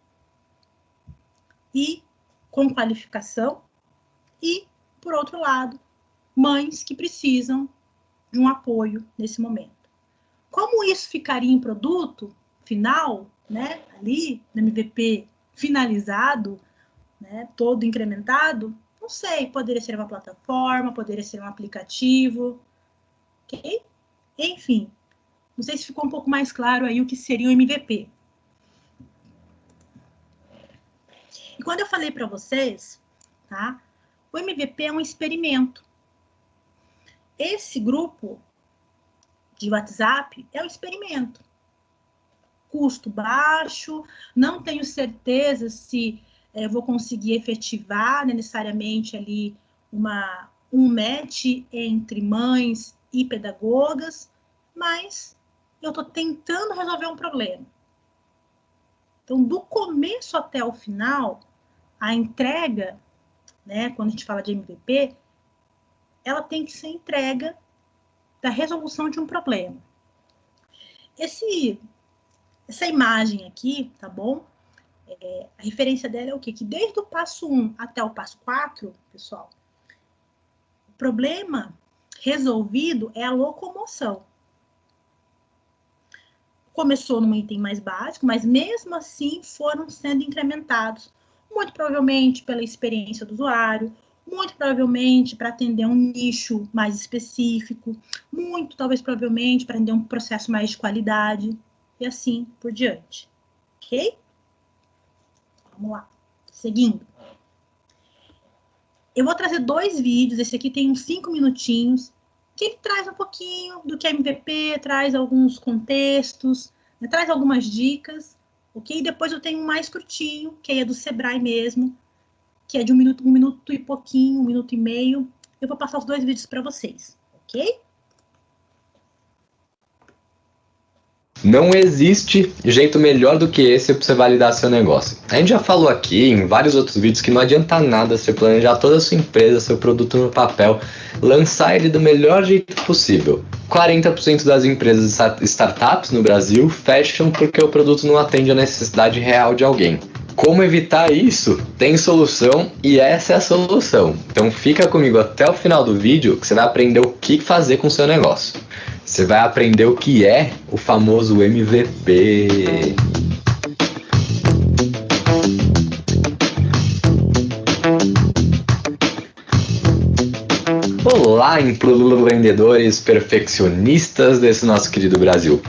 Speaker 2: e com qualificação e, por outro lado, mães que precisam de um apoio nesse momento. Como isso ficaria em produto final, né, ali no MVP finalizado, né, todo incrementado, não sei, poderia ser uma plataforma, poderia ser um aplicativo, ok? Enfim, não sei se ficou um pouco mais claro aí o que seria o MVP. E quando eu falei para vocês, tá, o MVP é um experimento. Esse grupo de WhatsApp é um experimento. Custo baixo, não tenho certeza se eu vou conseguir efetivar, né, necessariamente ali um match entre mães e pedagogas, mas eu estou tentando resolver um problema. Então, do começo até o final, a entrega, né, quando a gente fala de MVP, ela tem que ser entrega da resolução de um problema. Essa imagem aqui, tá bom? A referência dela é o quê? Que desde o passo 1 até o passo 4, pessoal, o problema resolvido é a locomoção. Começou num item mais básico, mas mesmo assim foram sendo incrementados, muito provavelmente pela experiência do usuário, muito provavelmente para atender um nicho mais específico, muito talvez provavelmente para atender um processo mais de qualidade, e assim por diante. Ok? Vamos lá. Seguindo. Eu vou trazer 2 vídeos, esse aqui tem uns 5 minutinhos, que ele traz um pouquinho do que é MVP, traz alguns contextos, né, traz algumas dicas, ok? E depois eu tenho um mais curtinho, que é do Sebrae mesmo, que é de 1 minuto e pouquinho, 1 minuto e meio. Eu vou passar os 2 vídeos para vocês, ok?
Speaker 4: Não existe jeito melhor do que esse para você validar seu negócio. A gente já falou aqui em vários outros vídeos que não adianta nada você planejar toda a sua empresa, seu produto no papel, lançar ele do melhor jeito possível. 40% das empresas startups no Brasil fecham porque o produto não atende a necessidade real de alguém. Como evitar isso? Tem solução e essa é a solução. Então fica comigo até o final do vídeo que você vai aprender o que fazer com o seu negócio. Você vai aprender o que é o famoso MVP. Olá, empreendedores perfeccionistas desse nosso querido Brasil.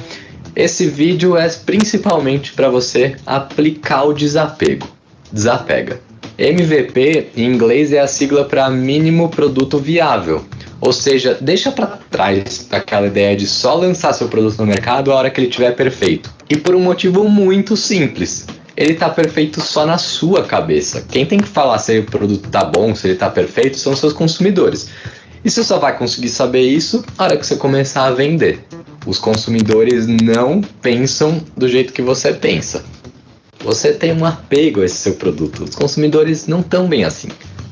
Speaker 4: Esse vídeo é principalmente para você aplicar o desapego. Desapega. MVP em inglês é a sigla para mínimo produto viável. Ou seja, deixa para trás aquela ideia de só lançar seu produto no mercado a hora que ele estiver perfeito. E por um motivo muito simples. Ele está perfeito só na sua cabeça. Quem tem que falar se o produto está bom, se ele está perfeito, são seus consumidores. E você só vai conseguir saber isso na hora que você começar a vender. Os consumidores não pensam do jeito que você pensa. Você tem um apego a esse seu produto. Os consumidores não estão bem assim.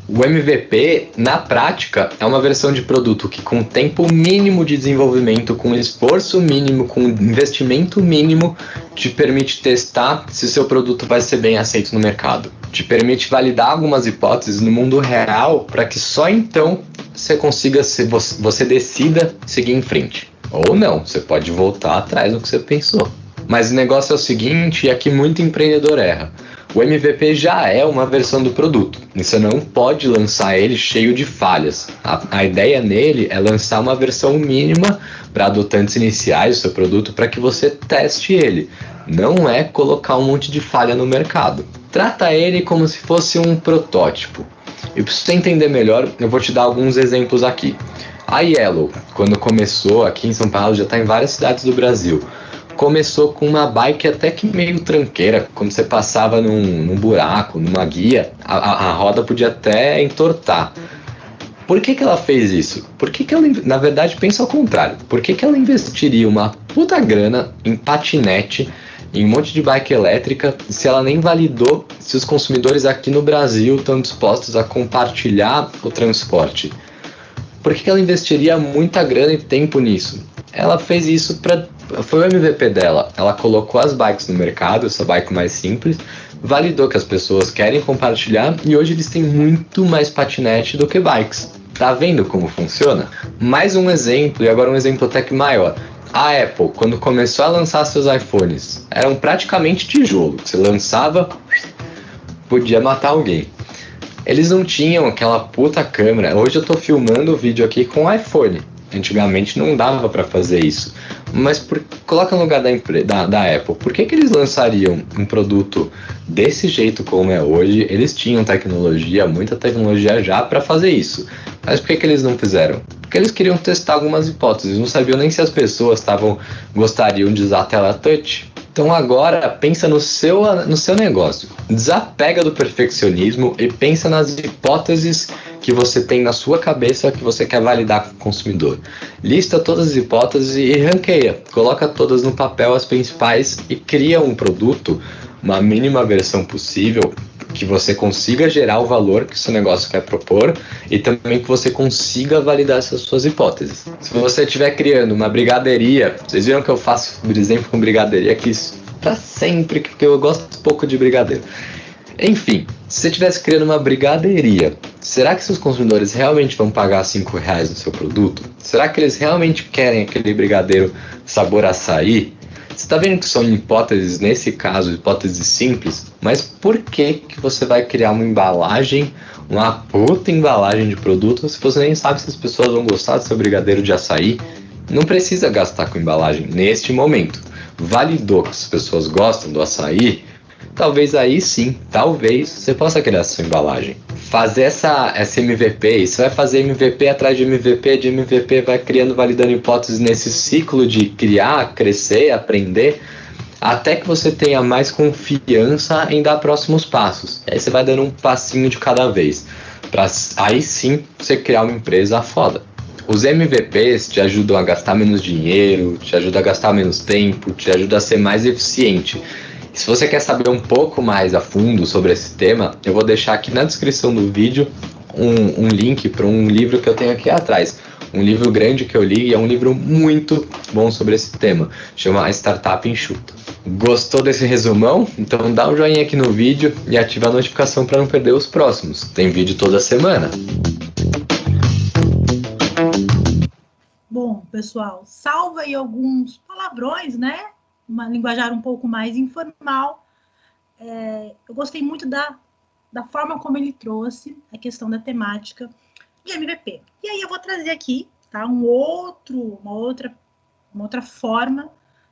Speaker 4: O MVP, na prática, é uma versão de produto que com tempo mínimo de desenvolvimento, com esforço mínimo, com investimento mínimo, te permite testar se seu produto vai ser bem aceito no mercado. te permite validar algumas hipóteses no mundo real para que só então você decida seguir em frente. Ou não, você pode voltar atrás do que você pensou. Mas o negócio é o seguinte, e aqui muito empreendedor erra. O MVP já é uma versão do produto, e você não pode lançar ele cheio de falhas. A ideia nele é lançar uma versão mínima para adotantes iniciais do seu produto para que você teste ele. Não é colocar um monte de falha no mercado. Trata ele como se fosse um protótipo. E para você entender melhor, eu vou te dar alguns exemplos aqui. A Yellow, quando começou aqui em São Paulo, já está em várias cidades do Brasil. Começou com uma bike até que meio tranqueira. Quando você passava num buraco, numa guia, a roda podia até entortar. Por que ela fez isso? Por que ela, na verdade, pensa ao contrário? Por que ela investiria uma puta grana em patinete, em um monte de bike elétrica, se ela nem validou se os consumidores aqui no Brasil estão dispostos a compartilhar o transporte? Por que ela investiria muita grana e tempo nisso? Ela fez isso foi o MVP dela. Ela colocou as bikes no mercado, essa bike mais simples, validou que as pessoas querem compartilhar e hoje eles têm muito mais patinete do que bikes. Tá vendo como funciona? Mais um exemplo, e agora um exemplo até que maior. A Apple, quando começou a lançar seus iPhones, eram praticamente tijolo. Você lançava, podia matar alguém. Eles não tinham aquela puta câmera. Hoje eu tô filmando o vídeo aqui com o iPhone. Antigamente não dava para fazer isso. Mas coloca no lugar da Apple. Por que eles lançariam um produto desse jeito como é hoje? Eles tinham tecnologia, muita tecnologia já para fazer isso. Mas por que eles não fizeram? Porque eles queriam testar algumas hipóteses. Não sabiam nem se as pessoas gostariam de usar a tela touch. Então agora pensa no seu negócio. Desapega do perfeccionismo e pensa nas hipóteses que você tem na sua cabeça que você quer validar com o consumidor. Lista todas as hipóteses e ranqueia. Coloca todas no papel, as principais, e cria um produto, uma mínima versão possível, que você consiga gerar o valor que o seu negócio quer propor e também que você consiga validar essas suas hipóteses. Se você estiver criando uma brigadeiria, vocês viram que eu faço, por exemplo, com brigadeiria aqui para sempre, porque eu gosto pouco de brigadeiro. Enfim, se você estivesse criando uma brigadeiria, será que seus consumidores realmente vão pagar R$5 no seu produto? Será que eles realmente querem aquele brigadeiro sabor açaí? Você está vendo que são hipóteses, nesse caso, hipóteses simples, mas por que você vai criar uma embalagem, uma puta embalagem de produto, se você nem sabe se as pessoas vão gostar do seu brigadeiro de açaí? Não precisa gastar com embalagem neste momento. Validou que as pessoas gostam do açaí? Talvez aí sim, talvez você possa criar sua embalagem. Fazer essa MVP, e você vai fazer MVP atrás de MVP, vai criando, validando hipóteses nesse ciclo de criar, crescer, aprender, até que você tenha mais confiança em dar próximos passos. Aí você vai dando um passinho de cada vez, para aí sim você criar uma empresa foda. Os MVPs te ajudam a gastar menos dinheiro, te ajudam a gastar menos tempo, te ajudam a ser mais eficiente. Se você quer saber um pouco mais a fundo sobre esse tema, eu vou deixar aqui na descrição do vídeo um link para um livro que eu tenho aqui atrás. Um livro grande que eu li e é um livro muito bom sobre esse tema. Chama A Startup Enxuta. Gostou desse resumão? Então dá um joinha aqui no vídeo e ativa a notificação para não perder os próximos. Tem vídeo toda semana.
Speaker 2: Bom, pessoal, salva aí alguns palavrões, né? Uma linguajar um pouco mais informal. Eu gostei muito da forma como ele trouxe a questão da temática de MVP. E aí eu vou trazer aqui, tá, uma outra forma,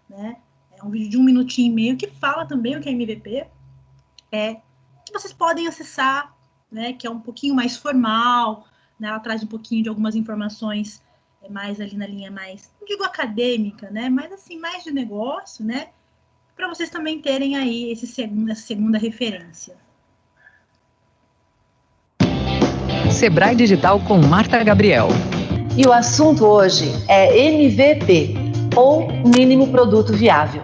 Speaker 2: né? É um vídeo de 1 minutinho e meio que fala também o que é MVP, que vocês podem acessar, né? Que é um pouquinho mais formal, né? Ela traz um pouquinho de algumas informações mais ali na linha mais, não digo acadêmica, né, mas assim, mais de negócio, né, para vocês também terem aí essa segunda referência.
Speaker 5: Sebrae Digital com Marta Gabriel.
Speaker 6: E o assunto hoje é MVP, ou Mínimo Produto Viável.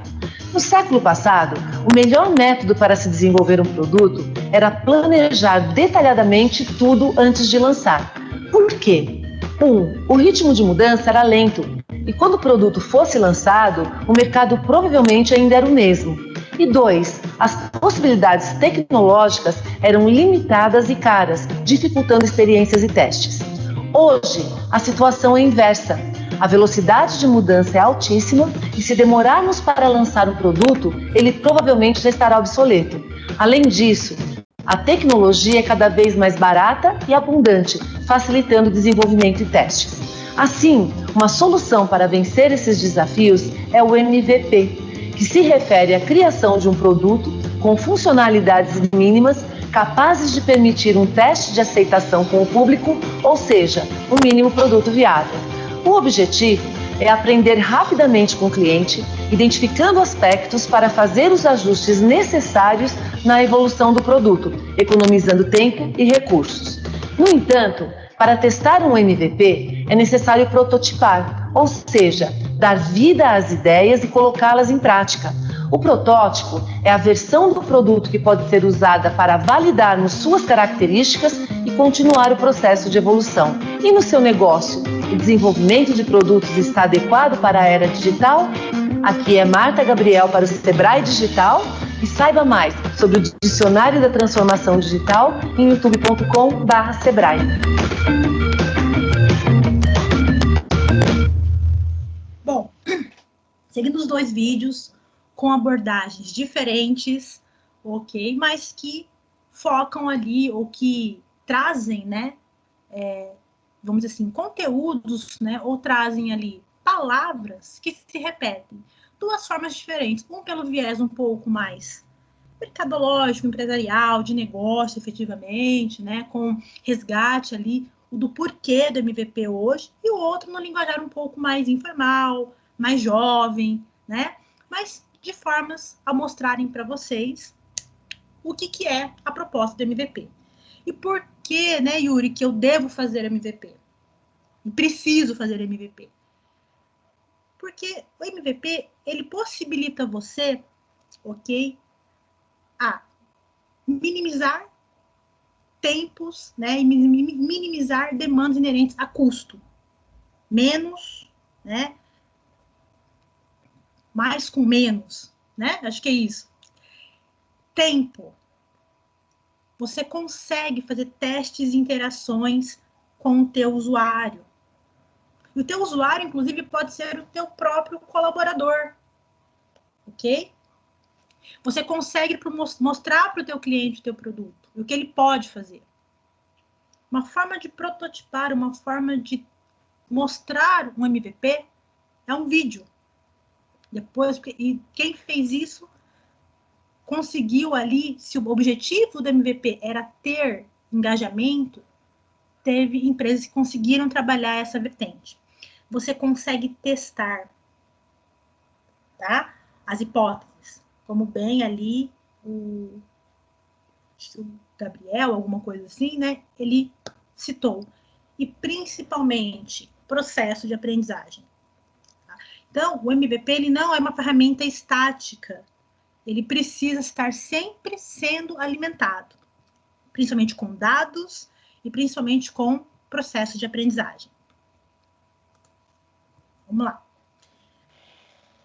Speaker 6: No século passado, o melhor método para se desenvolver um produto era planejar detalhadamente tudo antes de lançar. Por quê? O ritmo de mudança era lento, e quando o produto fosse lançado, o mercado provavelmente ainda era o mesmo. E 2, as possibilidades tecnológicas eram limitadas e caras, dificultando experiências e testes. Hoje, a situação é inversa. A velocidade de mudança é altíssima e se demorarmos para lançar um produto, ele provavelmente já estará obsoleto. Além disso, a tecnologia é cada vez mais barata e abundante, facilitando o desenvolvimento e testes. Assim, uma solução para vencer esses desafios é o MVP, que se refere à criação de um produto com funcionalidades mínimas capazes de permitir um teste de aceitação com o público, ou seja, um mínimo produto viável. O objetivo é aprender rapidamente com o cliente, identificando aspectos para fazer os ajustes necessários na evolução do produto, economizando tempo e recursos. No entanto, para testar um MVP, é necessário prototipar, ou seja, dar vida às ideias e colocá-las em prática. O protótipo é a versão do produto que pode ser usada para validarmos suas características e continuar o processo de evolução. E no seu negócio, o desenvolvimento de produtos está adequado para a era digital? Aqui é Marta Gabriel para o Sebrae Digital e saiba mais sobre o Dicionário da Transformação Digital em youtube.com/Sebrae.
Speaker 2: Bom, seguindo os 2 vídeos com abordagens diferentes, ok? Mas que focam ali, ou que trazem, né, vamos dizer assim, conteúdos, né, ou trazem ali palavras que se repetem. 2 formas diferentes, um pelo viés um pouco mais mercadológico, empresarial, de negócio, efetivamente, né, com resgate ali do porquê do MVP hoje, e o outro no linguajar um pouco mais informal, mais jovem, né, mas de formas a mostrarem para vocês o que é a proposta do MVP. E por que, né, Yuri, que eu devo fazer MVP? E preciso fazer MVP? Porque o MVP, ele possibilita você, ok, a minimizar tempos, né, e minimizar demandas inerentes a custo. Menos, né, mais com menos, né? Acho que é isso. Tempo. Você consegue fazer testes e interações com o teu usuário. E o teu usuário, inclusive, pode ser o teu próprio colaborador. Ok? Você consegue mostrar para o teu cliente o teu produto, o que ele pode fazer. Uma forma de prototipar, uma forma de mostrar um MVP é um vídeo. Depois, e quem fez isso conseguiu ali, se o objetivo do MVP era ter engajamento, teve empresas que conseguiram trabalhar essa vertente. Você consegue testar, tá? As hipóteses, como bem ali o Gabriel, alguma coisa assim, né? Ele citou. E principalmente, processo de aprendizagem. Tá? Então, o MVP, ele não é uma ferramenta estática. Ele precisa estar sempre sendo alimentado, principalmente com dados e principalmente com processo de aprendizagem. Vamos lá.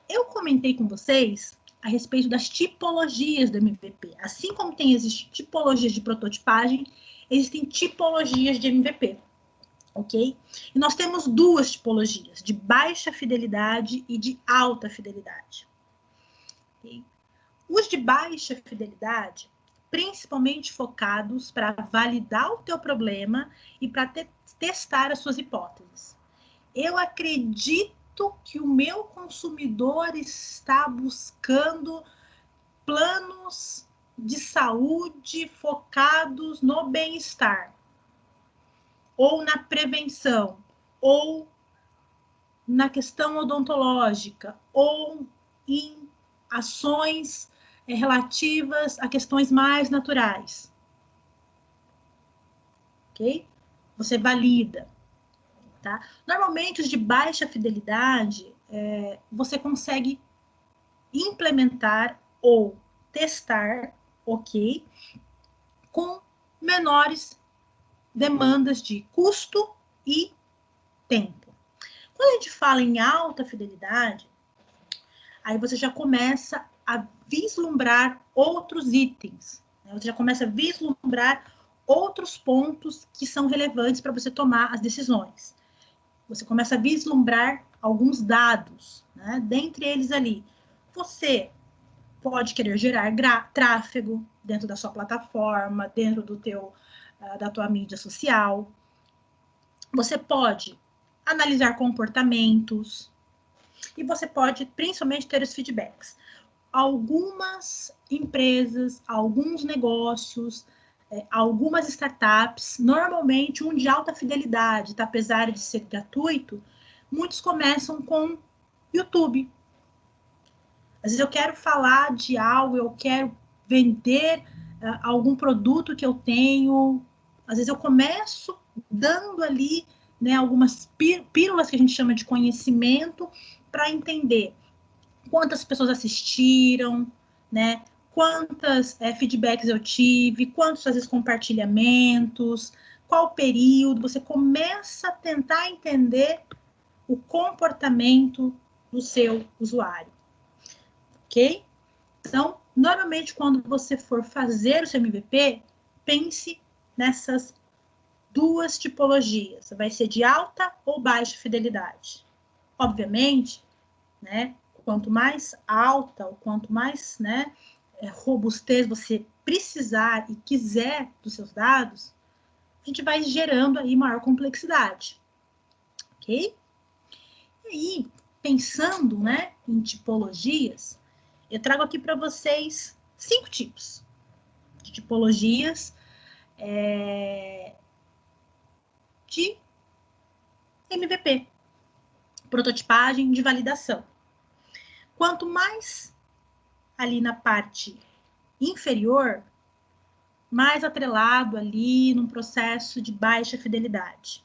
Speaker 2: Eu comentei com vocês a respeito das tipologias do MVP. Assim como existem tipologias de prototipagem, existem tipologias de MVP, ok? E nós temos 2 tipologias, de baixa fidelidade e de alta fidelidade. Okay? Os de baixa fidelidade, principalmente focados para validar o teu problema e para testar as suas hipóteses. Eu acredito que o meu consumidor está buscando planos de saúde focados no bem-estar, ou na prevenção, ou na questão odontológica, ou em ações relativas a questões mais naturais. Ok? Você valida. Tá? Normalmente, os de baixa fidelidade, você consegue implementar ou testar, ok, com menores demandas de custo e tempo. Quando a gente fala em alta fidelidade, aí você já começa a vislumbrar outros itens, né? Você já começa a vislumbrar outros pontos que são relevantes para você tomar as decisões. Você começa a vislumbrar alguns dados, né? Dentre eles ali, você pode querer gerar tráfego dentro da sua plataforma, dentro da tua mídia social. Você pode analisar comportamentos e você pode, principalmente, ter os feedbacks. Algumas empresas, alguns negócios, algumas startups, normalmente um de alta fidelidade, tá? Apesar de ser gratuito, muitos começam com YouTube. Às vezes eu quero falar de algo, eu quero vender algum produto que eu tenho. Às vezes eu começo dando ali, né, algumas pílulas que a gente chama de conhecimento para entender quantas pessoas assistiram, né? Quantas feedbacks eu tive, quantos, às vezes, compartilhamentos, qual período. Você começa a tentar entender o comportamento do seu usuário. Ok? Então, normalmente, quando você for fazer o seu MVP, pense nessas duas tipologias. Vai ser de alta ou baixa fidelidade. Obviamente, né? Quanto mais alta, ou quanto mais, né, robustez você precisar e quiser dos seus dados, a gente vai gerando aí maior complexidade, ok? E aí, pensando, né, em tipologias, eu trago aqui para vocês 5 tipos de tipologias de MVP, prototipagem de validação. Quanto mais ali na parte inferior, mais atrelado ali num processo de baixa fidelidade.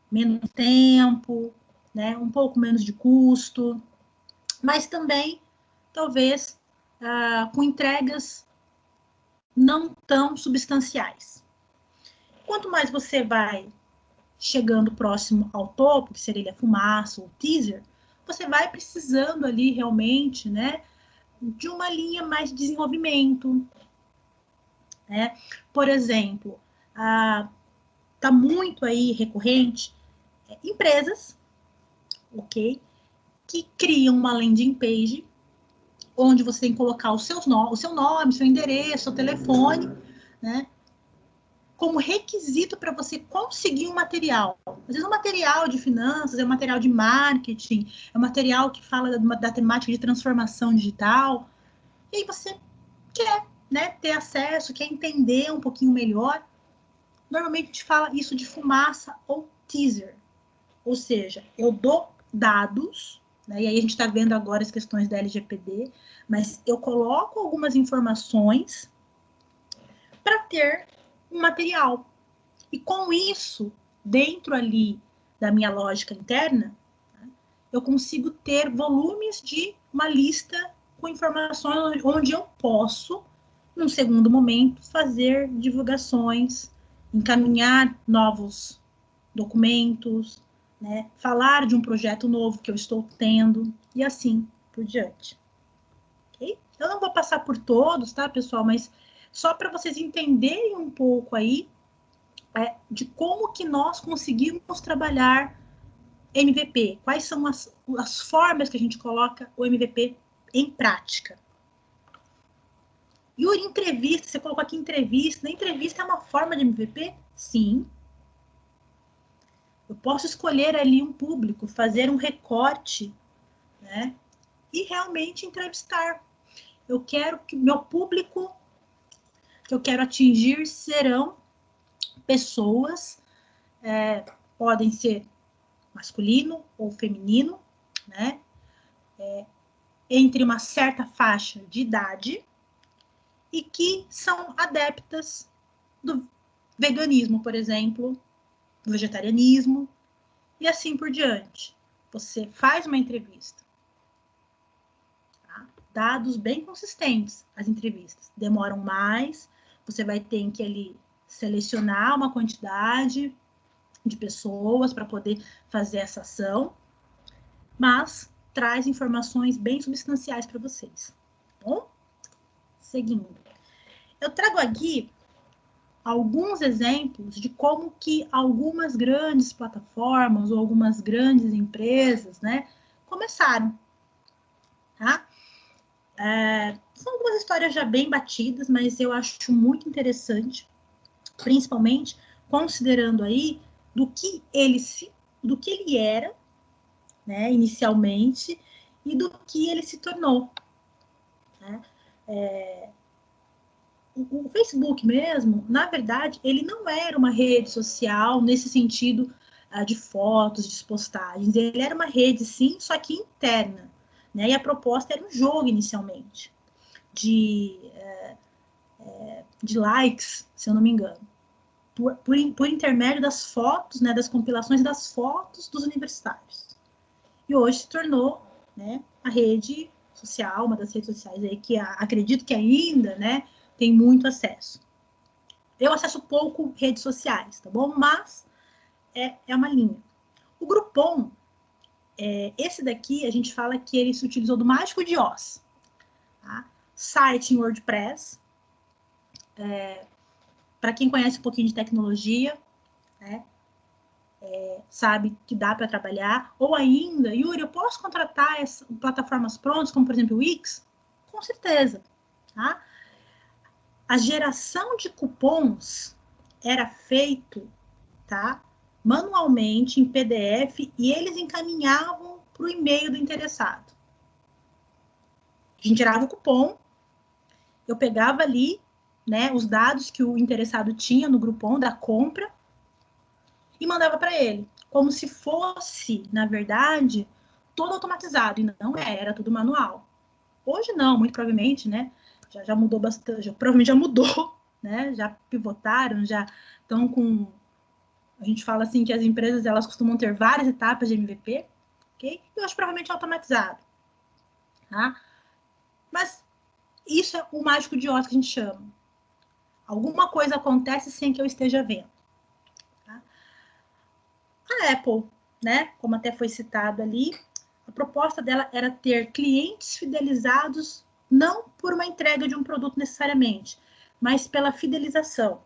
Speaker 2: Menos tempo, né, um pouco menos de custo, mas também, talvez, com entregas não tão substanciais. Quanto mais você vai chegando próximo ao topo, que seria a fumaça ou teaser, você vai precisando ali realmente, né, de uma linha mais de desenvolvimento, né? Por exemplo, tá muito aí recorrente empresas, ok, que criam uma landing page onde você tem que colocar o seu nome, seu endereço, seu telefone, né, como requisito para você conseguir um material. Às vezes, um material de finanças, é um material de marketing, é um material que fala da temática de transformação digital, e aí você quer, né, ter acesso, quer entender um pouquinho melhor. Normalmente a gente fala isso de fumaça ou teaser, ou seja, eu dou dados, né, e aí a gente está vendo agora as questões da LGPD, mas eu coloco algumas informações para ter um material. E com isso, dentro ali da minha lógica interna, eu consigo ter volumes de uma lista com informações onde eu posso, num segundo momento, fazer divulgações, encaminhar novos documentos, né, falar de um projeto novo que eu estou tendo, e assim por diante. Okay? Eu não vou passar por todos, tá, pessoal? Mas só para vocês entenderem um pouco aí de como que nós conseguimos trabalhar MVP, quais são as formas que a gente coloca o MVP em prática. E o entrevista, você colocou aqui entrevista, na entrevista é uma forma de MVP? Sim. Eu posso escolher ali um público, fazer um recorte, né, e realmente entrevistar. Eu quero que meu público que eu quero atingir serão pessoas, podem ser masculino ou feminino, né, entre uma certa faixa de idade e que são adeptas do veganismo, por exemplo, do vegetarianismo e assim por diante. Você faz uma entrevista, tá? Dados bem consistentes, as entrevistas demoram mais, você vai ter que ali selecionar uma quantidade de pessoas para poder fazer essa ação, mas traz informações bem substanciais para vocês, tá bom? Seguindo. Eu trago aqui alguns exemplos de como que algumas grandes plataformas ou algumas grandes empresas, né, começaram, tá? São algumas histórias já bem batidas, mas eu acho muito interessante, principalmente considerando aí do que ele era, né, inicialmente, e do que ele se tornou, né? O Facebook mesmo, na verdade, ele não era uma rede social nesse sentido de fotos, de postagens. Ele era uma rede, sim, só que interna, né? E a proposta era um jogo inicialmente, de likes, se eu não me engano, por intermédio das fotos, né, das compilações das fotos dos universitários. E hoje se tornou, né, a rede social, uma das redes sociais aí que acredito que ainda, né, tem muito acesso. Eu acesso pouco redes sociais, tá bom? Mas é uma linha. O Groupon, esse daqui, a gente fala que ele se utilizou do Mágico de Oz, tá? Site em WordPress. Para quem conhece um pouquinho de tecnologia, né, sabe que dá para trabalhar. Ou ainda, Yuri, eu posso contratar plataformas prontas, como por exemplo o Wix? Com certeza, tá? A geração de cupons era feito, tá, manualmente em PDF e eles encaminhavam para o e-mail do interessado. A gente tirava o cupom, eu pegava ali, né, os dados que o interessado tinha no Groupon da compra e mandava para ele, como se fosse, na verdade, todo automatizado, e não era tudo manual. Hoje não, muito provavelmente, né, já mudou bastante, provavelmente já mudou, né, já pivotaram, já estão com, a gente fala assim que as empresas, elas costumam ter várias etapas de MVP, ok? E hoje provavelmente é automatizado, tá? Mas isso é o mágico de Oz que a gente chama. Alguma coisa acontece sem que eu esteja vendo. Tá? A Apple, né, como até foi citado ali, a proposta dela era ter clientes fidelizados não por uma entrega de um produto necessariamente, mas pela fidelização.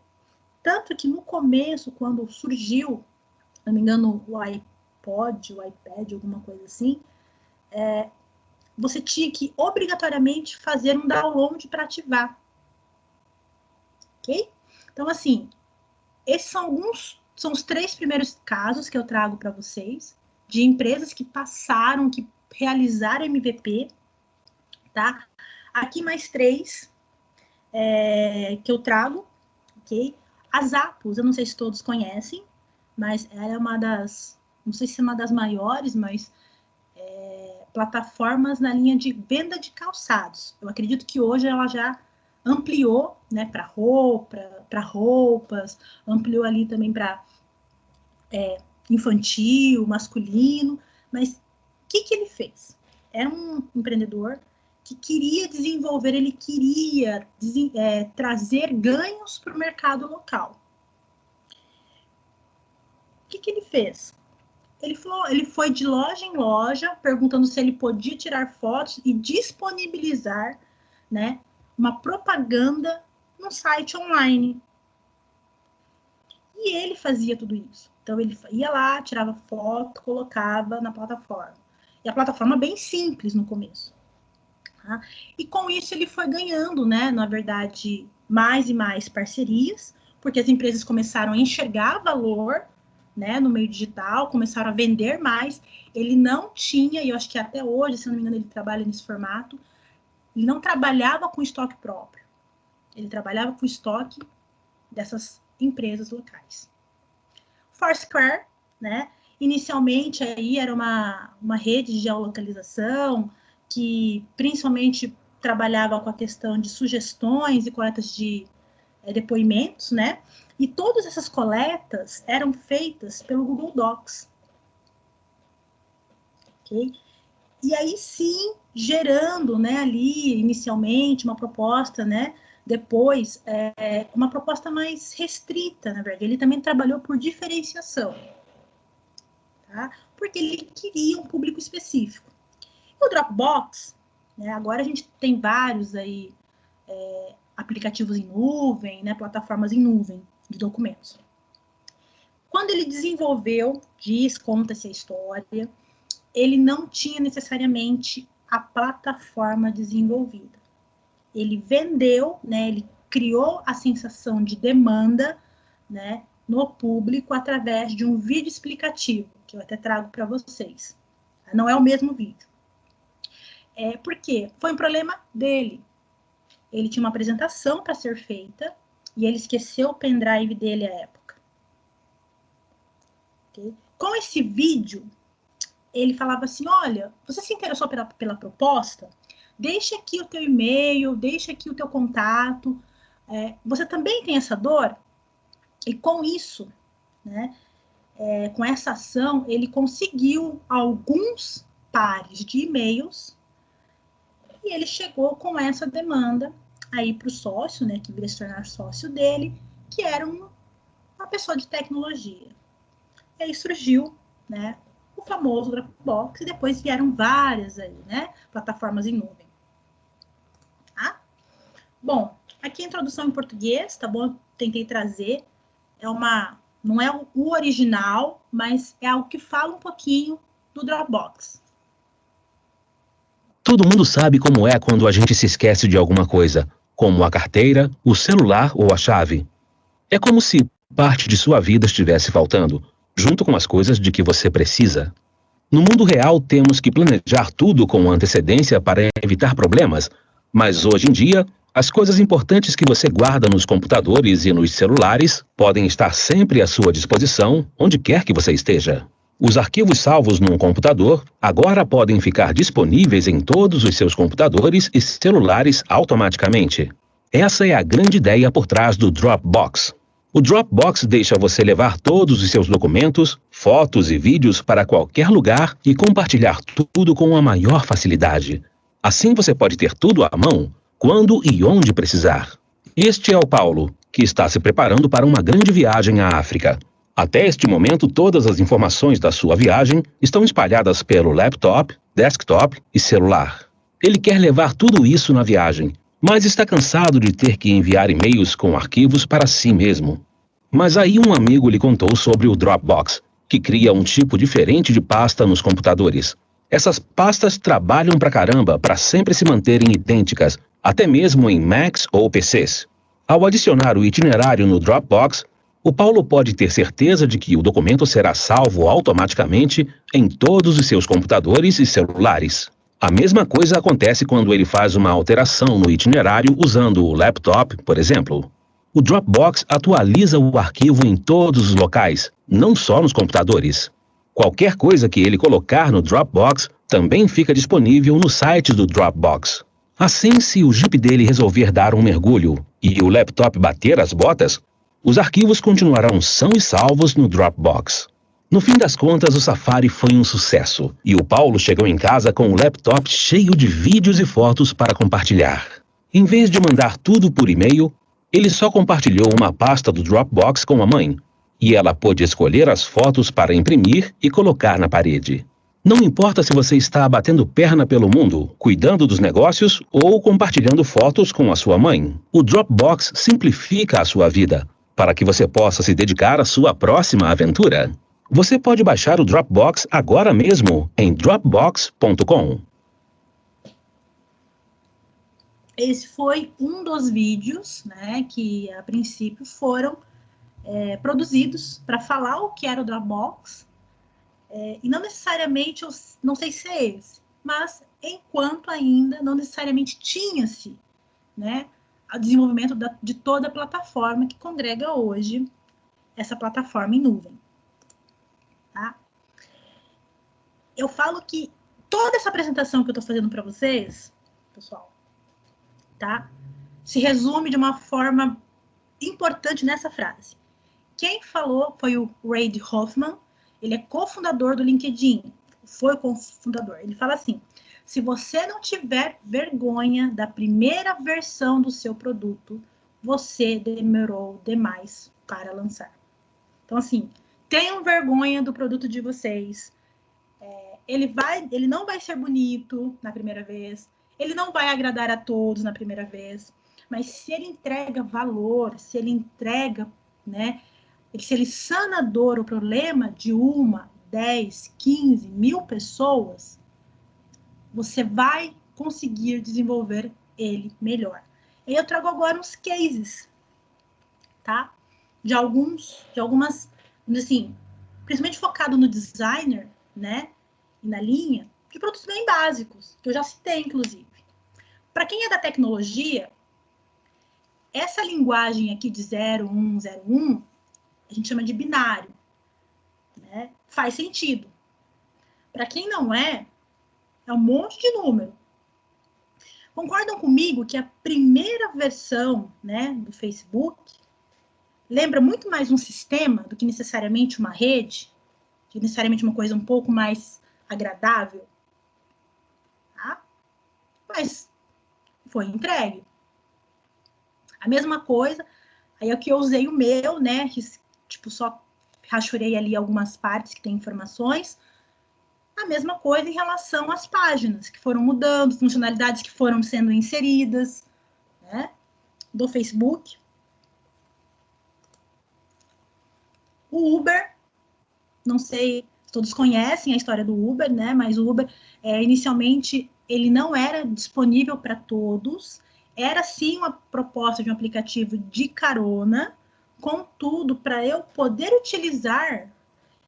Speaker 2: Tanto que no começo, quando surgiu, se não me engano, o iPod, o iPad, alguma coisa assim, você tinha que obrigatoriamente fazer um download para ativar. Ok? Então, assim, esses são os 3 primeiros casos que eu trago para vocês, de empresas que passaram, que realizaram MVP, tá? Aqui mais 3 que eu trago, ok? A Zappos, eu não sei se todos conhecem, mas ela é uma das, não sei se é uma das maiores, mas plataformas na linha de venda de calçados. Eu acredito que hoje ela já ampliou, né, para roupas, ampliou ali também para infantil, masculino, mas o que ele fez? Era um empreendedor que queria desenvolver, ele queria trazer ganhos para o mercado local. O que ele fez? Ele foi de loja em loja, perguntando se ele podia tirar fotos e disponibilizar, né, uma propaganda no site online. E ele fazia tudo isso. Então, ele ia lá, tirava foto, colocava na plataforma. E a plataforma bem simples no começo. Tá? E com isso ele foi ganhando, né, na verdade, mais e mais parcerias, porque as empresas começaram a enxergar valor, né, no meio digital, começaram a vender mais. Ele não tinha, e eu acho que até hoje, se não me engano, ele trabalha nesse formato, ele não trabalhava com estoque próprio. Ele trabalhava com estoque dessas empresas locais. Foursquare, né, inicialmente aí era uma rede de geolocalização que principalmente trabalhava com a questão de sugestões e coletas de depoimentos, né? E todas essas coletas eram feitas pelo Google Docs. Ok? E aí sim, gerando, né, ali inicialmente uma proposta, né, depois uma proposta mais restrita, na verdade. Ele também trabalhou por diferenciação, tá? Porque ele queria um público específico. O Dropbox, né, agora a gente tem vários aí aplicativos em nuvem, né, plataformas em nuvem de documentos. Quando ele desenvolveu, conta-se a história, ele não tinha necessariamente a plataforma desenvolvida. Ele vendeu, né, ele criou a sensação de demanda, né, no público através de um vídeo explicativo, que eu até trago para vocês. Não é o mesmo vídeo. Por quê? Foi um problema dele. Ele tinha uma apresentação para ser feita e ele esqueceu o pendrive dele à época. Okay? Com esse vídeo, ele falava assim, olha, você se interessou pela proposta? Deixa aqui o teu e-mail, deixa aqui o teu contato. Você também tem essa dor? E com isso, né, com essa ação, ele conseguiu alguns pares de e-mails e ele chegou com essa demanda aí para o sócio, né, que viria se tornar sócio dele, que era uma pessoa de tecnologia. E aí surgiu, né, o famoso Dropbox, e depois vieram várias aí, né, plataformas em nuvem. Tá? Bom, aqui a introdução em português, tá bom? Eu tentei trazer, não é o original, mas é algo que fala um pouquinho do Dropbox.
Speaker 7: Todo mundo sabe como é quando a gente se esquece de alguma coisa, como a carteira, o celular ou a chave. É como se parte de sua vida estivesse faltando, junto com as coisas de que você precisa. No mundo real, temos que planejar tudo com antecedência para evitar problemas, mas hoje em dia, as coisas importantes que você guarda nos computadores e nos celulares podem estar sempre à sua disposição, onde quer que você esteja. Os arquivos salvos num computador agora podem ficar disponíveis em todos os seus computadores e celulares automaticamente. Essa é a grande ideia por trás do Dropbox. O Dropbox deixa você levar todos os seus documentos, fotos e vídeos para qualquer lugar e compartilhar tudo com a maior facilidade. Assim você pode ter tudo à mão, quando e onde precisar. Este é o Paulo, que está se preparando para uma grande viagem à África. Até este momento, todas as informações da sua viagem estão espalhadas pelo laptop, desktop e celular. Ele quer levar tudo isso na viagem, mas está cansado de ter que enviar e-mails com arquivos para si mesmo. Mas aí um amigo lhe contou sobre o Dropbox, que cria um tipo diferente de pasta nos computadores. Essas pastas trabalham pra caramba para sempre se manterem idênticas, até mesmo em Macs ou PCs. Ao adicionar o itinerário no Dropbox, o Paulo pode ter certeza de que o documento será salvo automaticamente em todos os seus computadores e celulares. A mesma coisa acontece quando ele faz uma alteração no itinerário usando o laptop, por exemplo. O Dropbox atualiza o arquivo em todos os locais, não só nos computadores. Qualquer coisa que ele colocar no Dropbox também fica disponível no site do Dropbox. Assim, se o Jeep dele resolver dar um mergulho e o laptop bater as botas, os arquivos continuarão são e salvos no Dropbox. No fim das contas, o Safari foi um sucesso e o Paulo chegou em casa com o laptop cheio de vídeos e fotos para compartilhar. Em vez de mandar tudo por e-mail, ele só compartilhou uma pasta do Dropbox com a mãe, e ela pôde escolher as fotos para imprimir e colocar na parede. Não importa se você está batendo perna pelo mundo, cuidando dos negócios ou compartilhando fotos com a sua mãe, o Dropbox simplifica a sua vida, para que você possa se dedicar à sua próxima aventura. Você pode baixar o Dropbox agora mesmo em dropbox.com.
Speaker 2: Esse foi um dos vídeos, né, que a princípio foram produzidos para falar o que era o Dropbox, e não necessariamente, eu não sei se é esse, mas enquanto ainda não necessariamente tinha-se, né, o desenvolvimento de toda a plataforma que congrega hoje essa plataforma em nuvem. Tá? Eu falo que toda essa apresentação que eu estou fazendo para vocês, pessoal, tá, se resume de uma forma importante nessa frase. Quem falou foi o Reid Hoffman, ele é cofundador do LinkedIn, foi cofundador. Ele fala assim: se você não tiver vergonha da primeira versão do seu produto, você demorou demais para lançar. Então, assim, tenham vergonha do produto de vocês. Ele não vai ser bonito na primeira vez, ele não vai agradar a todos na primeira vez, mas se ele entrega valor, se ele entrega, né, se ele sana a dor, o problema de 1, 10, 15, 1000 pessoas, você vai conseguir desenvolver ele melhor. E eu trago agora uns cases, tá? De algumas, assim, principalmente focado no designer, né? E na linha, de produtos bem básicos, que eu já citei, inclusive. Para quem é da tecnologia, essa linguagem aqui de 0, 1, 0, 1, a gente chama de binário, né? Faz sentido. Para quem não é um monte de número. Concordam comigo que a primeira versão, né, do Facebook lembra muito mais um sistema do que necessariamente uma rede, que necessariamente uma coisa um pouco mais agradável? Tá? Mas foi entregue. A mesma coisa, aí é que eu usei o meu, né, tipo, só rachurei ali algumas partes que tem informações. A mesma coisa em relação às páginas que foram mudando, funcionalidades que foram sendo inseridas, né, do Facebook. O Uber, não sei se todos conhecem a história do Uber, né, mas o Uber, inicialmente, ele não era disponível para todos, era sim uma proposta de um aplicativo de carona, contudo, para eu poder utilizar,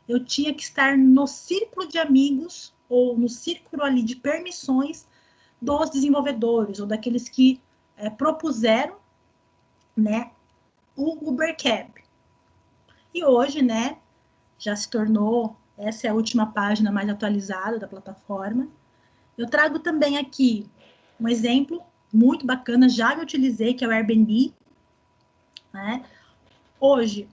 Speaker 2: eu tinha que estar no círculo de amigos ou no círculo ali de permissões dos desenvolvedores ou daqueles que propuseram, né, o Uber Cab. E hoje, né, já se tornou, essa é a última página mais atualizada da plataforma. Eu trago também aqui um exemplo muito bacana, já me utilizei, que é o Airbnb, né? Hoje,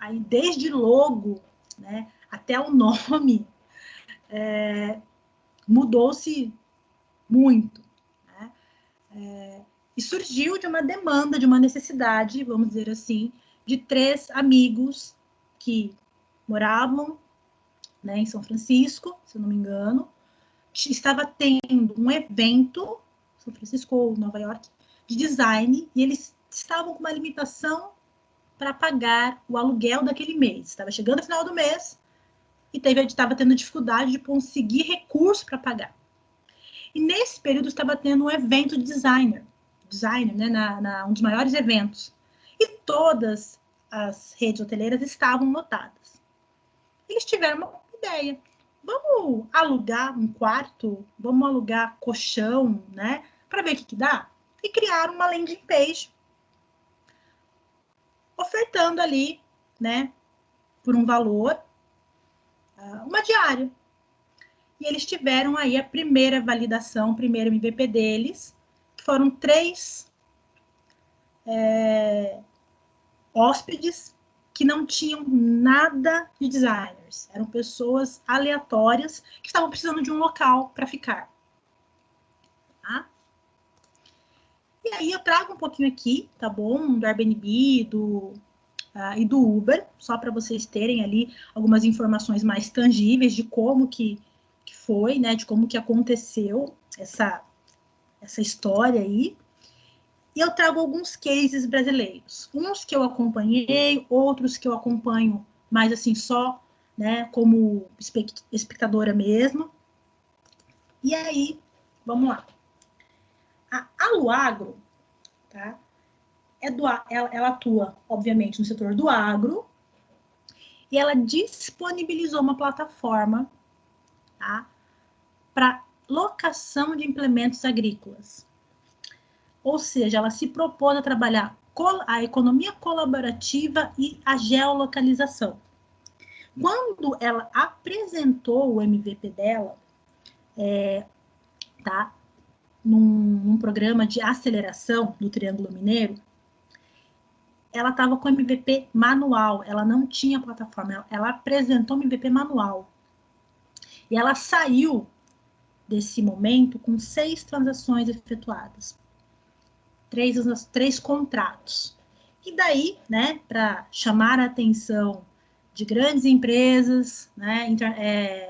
Speaker 2: aí desde logo, né, até o nome, mudou-se muito, né? E surgiu de uma demanda, de uma necessidade, vamos dizer assim, de 3 amigos que moravam, né, em São Francisco, se eu não me engano, estava tendo um evento, São Francisco ou Nova York, de design, e eles estavam com uma limitação para pagar o aluguel daquele mês. Estava chegando no final do mês e estava tendo dificuldade de conseguir recurso para pagar. E nesse período estava tendo um evento de designer, né, um dos maiores eventos. E todas as redes hoteleiras estavam lotadas. Eles tiveram uma ideia. Vamos alugar um quarto, vamos alugar colchão, né, para ver o que dá? E criaram uma landing page ofertando ali, né, por um valor, uma diária. E eles tiveram aí a primeira validação, o primeiro MVP deles, que foram 3 hóspedes que não tinham nada de designers. Eram pessoas aleatórias que estavam precisando de um local para ficar. Tá? E aí eu trago um pouquinho aqui, tá bom? Do Airbnb e do Uber, só para vocês terem ali algumas informações mais tangíveis de como que foi, né? De como que aconteceu essa história aí. E eu trago alguns cases brasileiros. Uns que eu acompanhei, outros que eu acompanho mais assim só, né, como espectadora mesmo. E aí, vamos lá. A Aluagro, tá? Ela atua, obviamente, no setor do agro e ela disponibilizou uma plataforma, tá, para locação de implementos agrícolas. Ou seja, ela se propôs a trabalhar a economia colaborativa e a geolocalização. Quando ela apresentou o MVP dela, tá, num programa de aceleração do Triângulo Mineiro, ela estava com MVP manual, ela não tinha plataforma, ela apresentou o MVP manual. E ela saiu desse momento com 6 transações efetuadas. 3 contratos. E daí, né, para chamar a atenção de grandes empresas, né,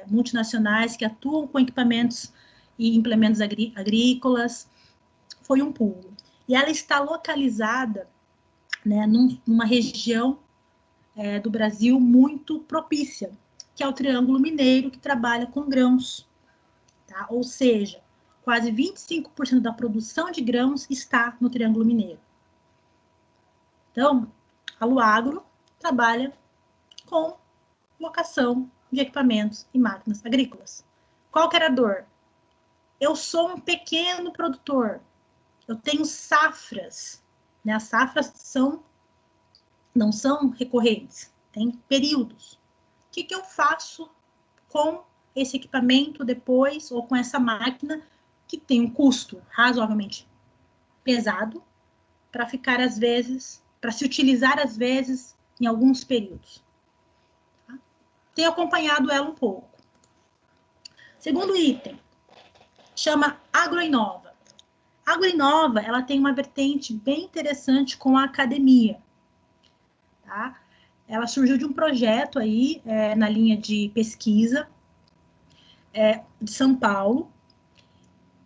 Speaker 2: multinacionais que atuam com equipamentos e implementos agrícolas, foi um pulo. E ela está localizada, né, numa região do Brasil muito propícia, que é o Triângulo Mineiro, que trabalha com grãos. Tá? Ou seja, quase 25% da produção de grãos está no Triângulo Mineiro. Então, a Luagro trabalha com locação de equipamentos e máquinas agrícolas. Qual que era a dor? Eu sou um pequeno produtor, eu tenho safras, né? As safras não são recorrentes, tem períodos. O que eu faço com esse equipamento depois, ou com essa máquina que tem um custo razoavelmente pesado, para ficar às vezes, para se utilizar às vezes em alguns períodos. Tá? Tenho acompanhado ela um pouco. Segundo item, chama Agroinova. A Agroinova, ela tem uma vertente bem interessante com a academia. Tá? Ela surgiu de um projeto aí, na linha de pesquisa de São Paulo,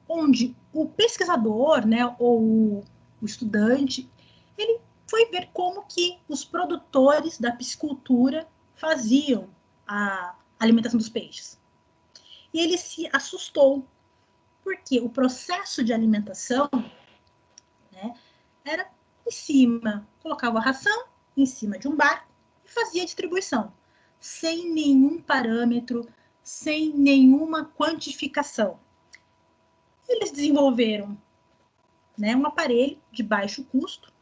Speaker 2: onde o pesquisador, né, ou o estudante, ele foi ver como que os produtores da piscicultura faziam a alimentação dos peixes. E ele se assustou, porque o processo de alimentação, né, era em cima, colocava a ração em cima de um barco e fazia a distribuição, sem nenhum parâmetro, sem nenhuma quantificação. Eles desenvolveram, né, um aparelho de baixo custo,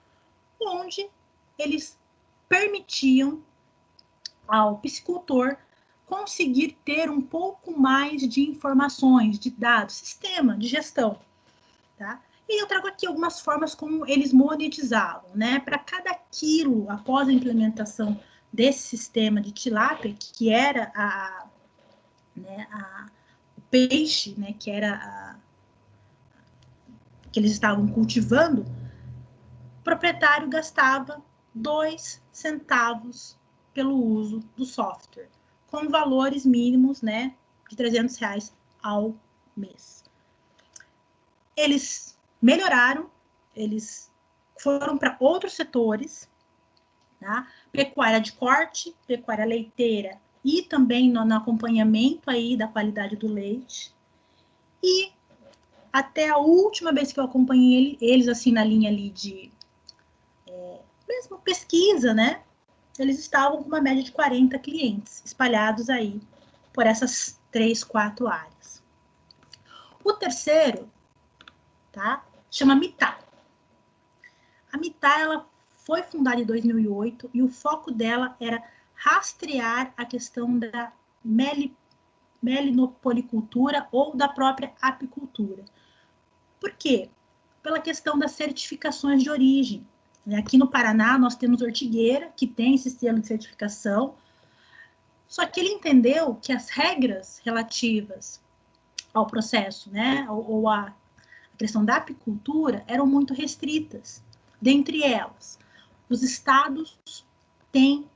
Speaker 2: onde eles permitiam ao piscicultor conseguir ter um pouco mais de informações, de dados, sistema de gestão. Tá? E eu trago aqui algumas formas como eles monetizavam, né? Para cada quilo, após a implementação desse sistema de tilápia, que era o peixe, né? Que era que eles estavam cultivando, o proprietário gastava 2 centavos pelo uso do software, com valores mínimos, né, de R$300 ao mês. Eles melhoraram, eles foram para outros setores, tá? Pecuária de corte, pecuária leiteira e também no acompanhamento aí da qualidade do leite. E até a última vez que eu acompanhei eles assim na linha ali de mesmo pesquisa, né? Eles estavam com uma média de 40 clientes espalhados aí por essas 3, 4 áreas. O terceiro, tá? Chama Mitá. A Mitá, ela foi fundada em 2008 e o foco dela era rastrear a questão da melinopolicultura ou da própria apicultura. Por quê? Pela questão das certificações de origem. Aqui no Paraná, nós temos Ortigueira, que tem esse selo de certificação, só que ele entendeu que as regras relativas ao processo, né, ou a questão da apicultura, eram muito restritas. Dentre elas, os estados têm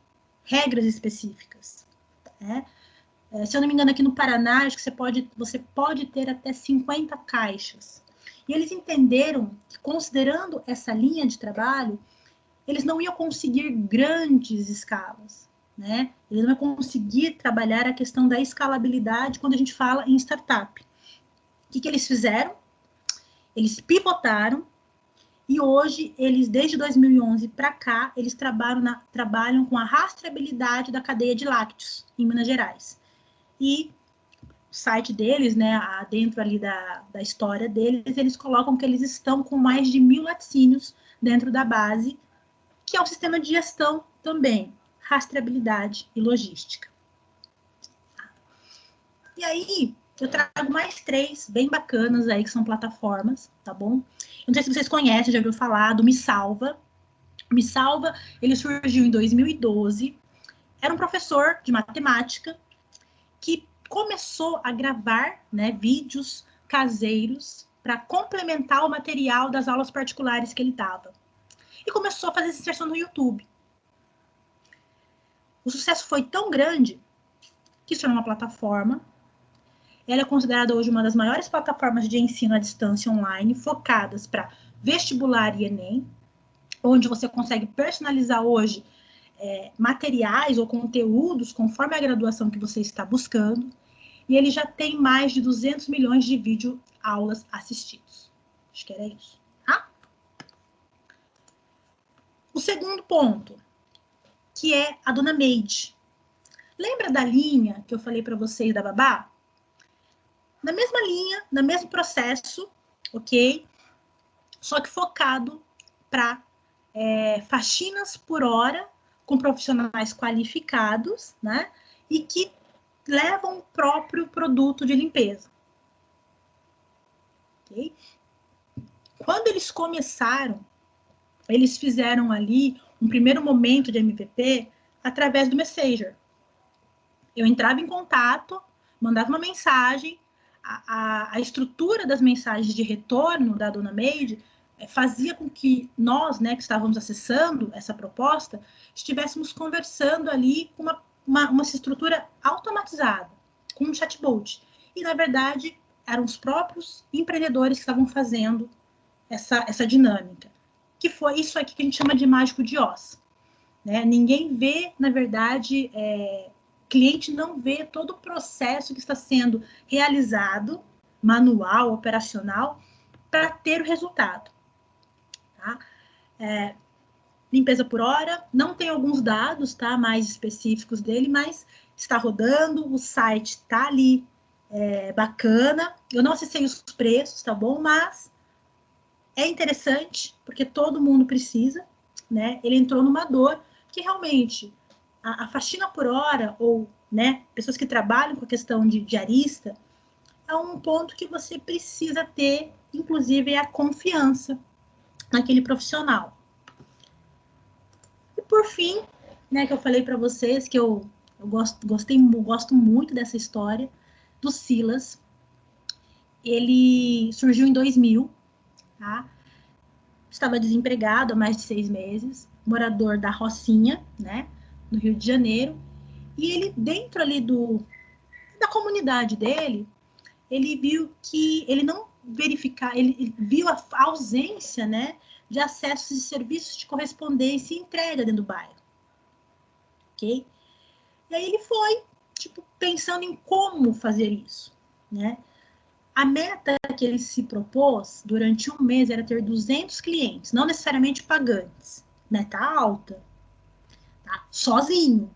Speaker 2: regras específicas. Né? Se eu não me engano, aqui no Paraná, acho que você pode ter até 50 caixas. E eles entenderam que, considerando essa linha de trabalho, eles não iam conseguir grandes escalas, né? Eles não iam conseguir trabalhar a questão da escalabilidade quando a gente fala em startup. O que eles fizeram? Eles pivotaram e hoje, desde 2011 para cá, eles trabalham com a rastreabilidade da cadeia de lácteos em Minas Gerais. E o site deles, né, dentro ali da história deles, eles colocam que eles estão com mais de 1.000 laticínios dentro da base, que é um sistema de gestão também, rastreabilidade e logística. E aí, eu trago mais 3 bem bacanas aí, que são plataformas, tá bom? Eu não sei se vocês conhecem, já ouviu falar do Me Salva. O Me Salva, ele surgiu em 2012, era um professor de matemática que começou a gravar, né, vídeos caseiros para complementar o material das aulas particulares que ele dava. E começou a fazer essa inserção no YouTube. O sucesso foi tão grande que se tornou uma plataforma. Ela é considerada hoje uma das maiores plataformas de ensino à distância online, focadas para vestibular e Enem, onde você consegue personalizar hoje materiais ou conteúdos conforme a graduação que você está buscando, e ele já tem mais de 200 milhões de videoaulas assistidos. Acho que era isso, tá? O segundo ponto, que é a Dona Meide. Lembra da linha que eu falei para vocês da babá? Na mesma linha, no mesmo processo, ok? Só que focado para faxinas por hora, com profissionais qualificados, né? E que levam o próprio produto de limpeza. Ok? Quando eles começaram, eles fizeram ali um primeiro momento de MVP através do Messenger. Eu entrava em contato, mandava uma mensagem, a estrutura das mensagens de retorno da Dona Meide fazia com que nós, né, que estávamos acessando essa proposta, estivéssemos conversando ali com uma estrutura automatizada, com um chatbot. E, na verdade, eram os próprios empreendedores que estavam fazendo essa dinâmica. Que foi isso aqui que a gente chama de mágico de Oz. Né? Ninguém vê, na verdade, o cliente não vê todo o processo que está sendo realizado, manual, operacional, para ter o resultado. Tá? Limpeza por hora, não tem alguns dados, tá, mais específicos dele, mas está rodando, o site está ali bacana. Eu não acessei os preços, tá bom? Mas é interessante, porque todo mundo precisa, né? Ele entrou numa dor que realmente a faxina por hora, ou, né, pessoas que trabalham com a questão de diarista, é um ponto que você precisa ter, inclusive, a confiança naquele profissional. E por fim, né, que eu falei para vocês que eu gosto muito dessa história do Silas. Ele surgiu em 2000, tá? Estava desempregado há mais de 6 meses, morador da Rocinha, né, no Rio de Janeiro, e ele, dentro ali da comunidade dele, ele viu que ele não verificava, ele viu a ausência, né, de acessos de serviços de correspondência e entrega dentro do bairro, ok? E aí ele foi, tipo, pensando em como fazer isso, né? A meta que ele se propôs durante um mês era ter 200 clientes, não necessariamente pagantes, meta alta, tá? Sozinho.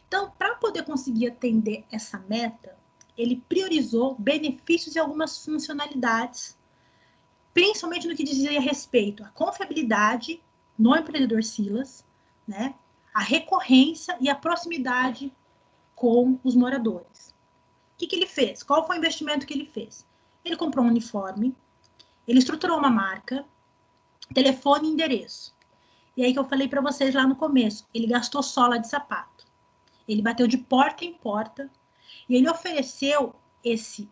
Speaker 2: Então, para poder conseguir atender essa meta, ele priorizou benefícios e algumas funcionalidades, principalmente no que dizia respeito à confiabilidade no empreendedor Silas, né? A recorrência e a proximidade com os moradores. O que ele fez? Qual foi o investimento que ele fez? Ele comprou um uniforme, ele estruturou uma marca, telefone e endereço. E aí que eu falei para vocês lá no começo, ele gastou sola de sapato. Ele bateu de porta em porta e ele ofereceu esse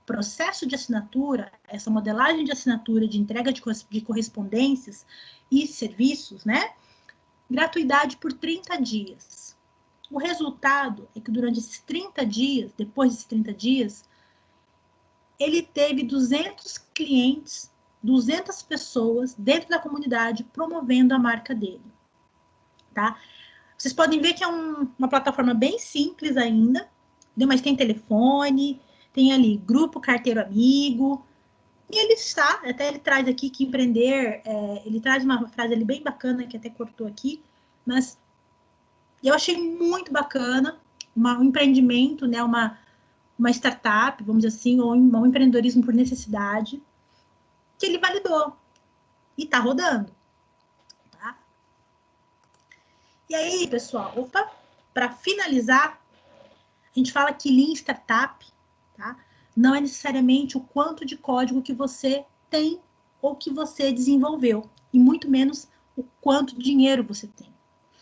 Speaker 2: processo de assinatura, essa modelagem de assinatura de entrega de correspondências e serviços, né? Gratuidade por 30 dias. O resultado é que durante esses 30 dias, depois desses 30 dias, ele teve 200 clientes, 200 pessoas dentro da comunidade promovendo a marca dele, tá? Vocês podem ver que é uma plataforma bem simples ainda, mas tem telefone, tem ali grupo carteiro amigo, e ele está, até ele traz aqui que empreender, ele traz uma frase ali bem bacana, que até cortou aqui, mas eu achei muito bacana, um empreendimento, né, uma startup, vamos dizer assim, ou um empreendedorismo por necessidade, que ele validou e está rodando. Tá? E aí, pessoal, para finalizar, a gente fala que Lean Startup, tá? Não é necessariamente o quanto de código que você tem ou que você desenvolveu, e muito menos o quanto de dinheiro você tem.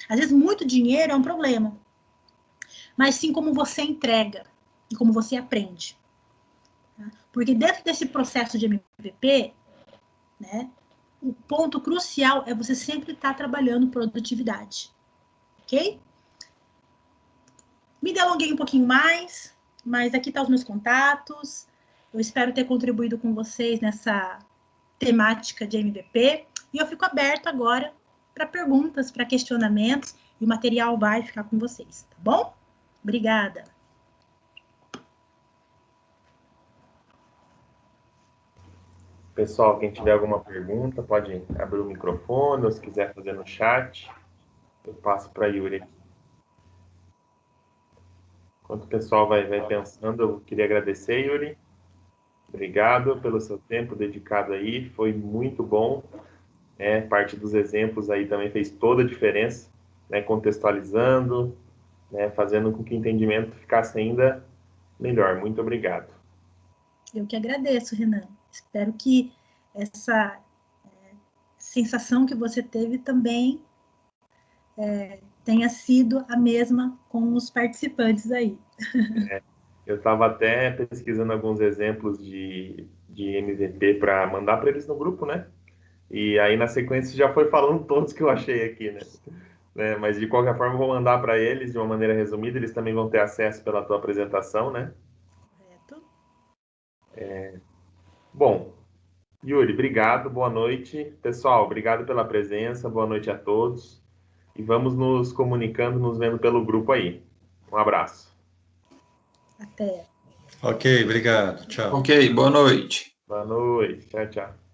Speaker 2: Às vezes, muito dinheiro é um problema, mas sim como você entrega e como você aprende. Tá? Porque dentro desse processo de MVP, né, o ponto crucial é você sempre estar trabalhando produtividade. Ok? Me delonguei um pouquinho mais, mas aqui estão os meus contatos. Eu espero ter contribuído com vocês temática de MVP, e eu fico aberto agora para perguntas, para questionamentos, e o material vai ficar com vocês, tá bom? Obrigada.
Speaker 1: Pessoal, quem tiver alguma pergunta, pode abrir o microfone, ou se quiser fazer no chat, eu passo para a Yuri aqui. Enquanto o pessoal vai pensando, eu queria agradecer, Yuri. Obrigado pelo seu tempo dedicado aí, foi muito bom. Parte dos exemplos aí também fez toda a diferença, né, contextualizando, né, fazendo com que o entendimento ficasse ainda melhor. Muito obrigado.
Speaker 2: Eu que agradeço, Renan. Espero que essa sensação que você teve também tenha sido a mesma com os participantes aí.
Speaker 1: Eu estava até pesquisando alguns exemplos de MVP para mandar para eles no grupo, né? E aí, na sequência, já foi falando todos que eu achei aqui, né? Mas, de qualquer forma, eu vou mandar para eles de uma maneira resumida. Eles também vão ter acesso pela tua apresentação, né?
Speaker 2: Correto.
Speaker 1: Bom, Yuri, obrigado. Boa noite. Pessoal, obrigado pela presença. Boa noite a todos. E vamos nos comunicando, nos vendo pelo grupo aí. Um abraço.
Speaker 2: Até.
Speaker 8: Ok, obrigado. Tchau.
Speaker 3: Ok, boa noite.
Speaker 1: Boa noite. Tchau, tchau.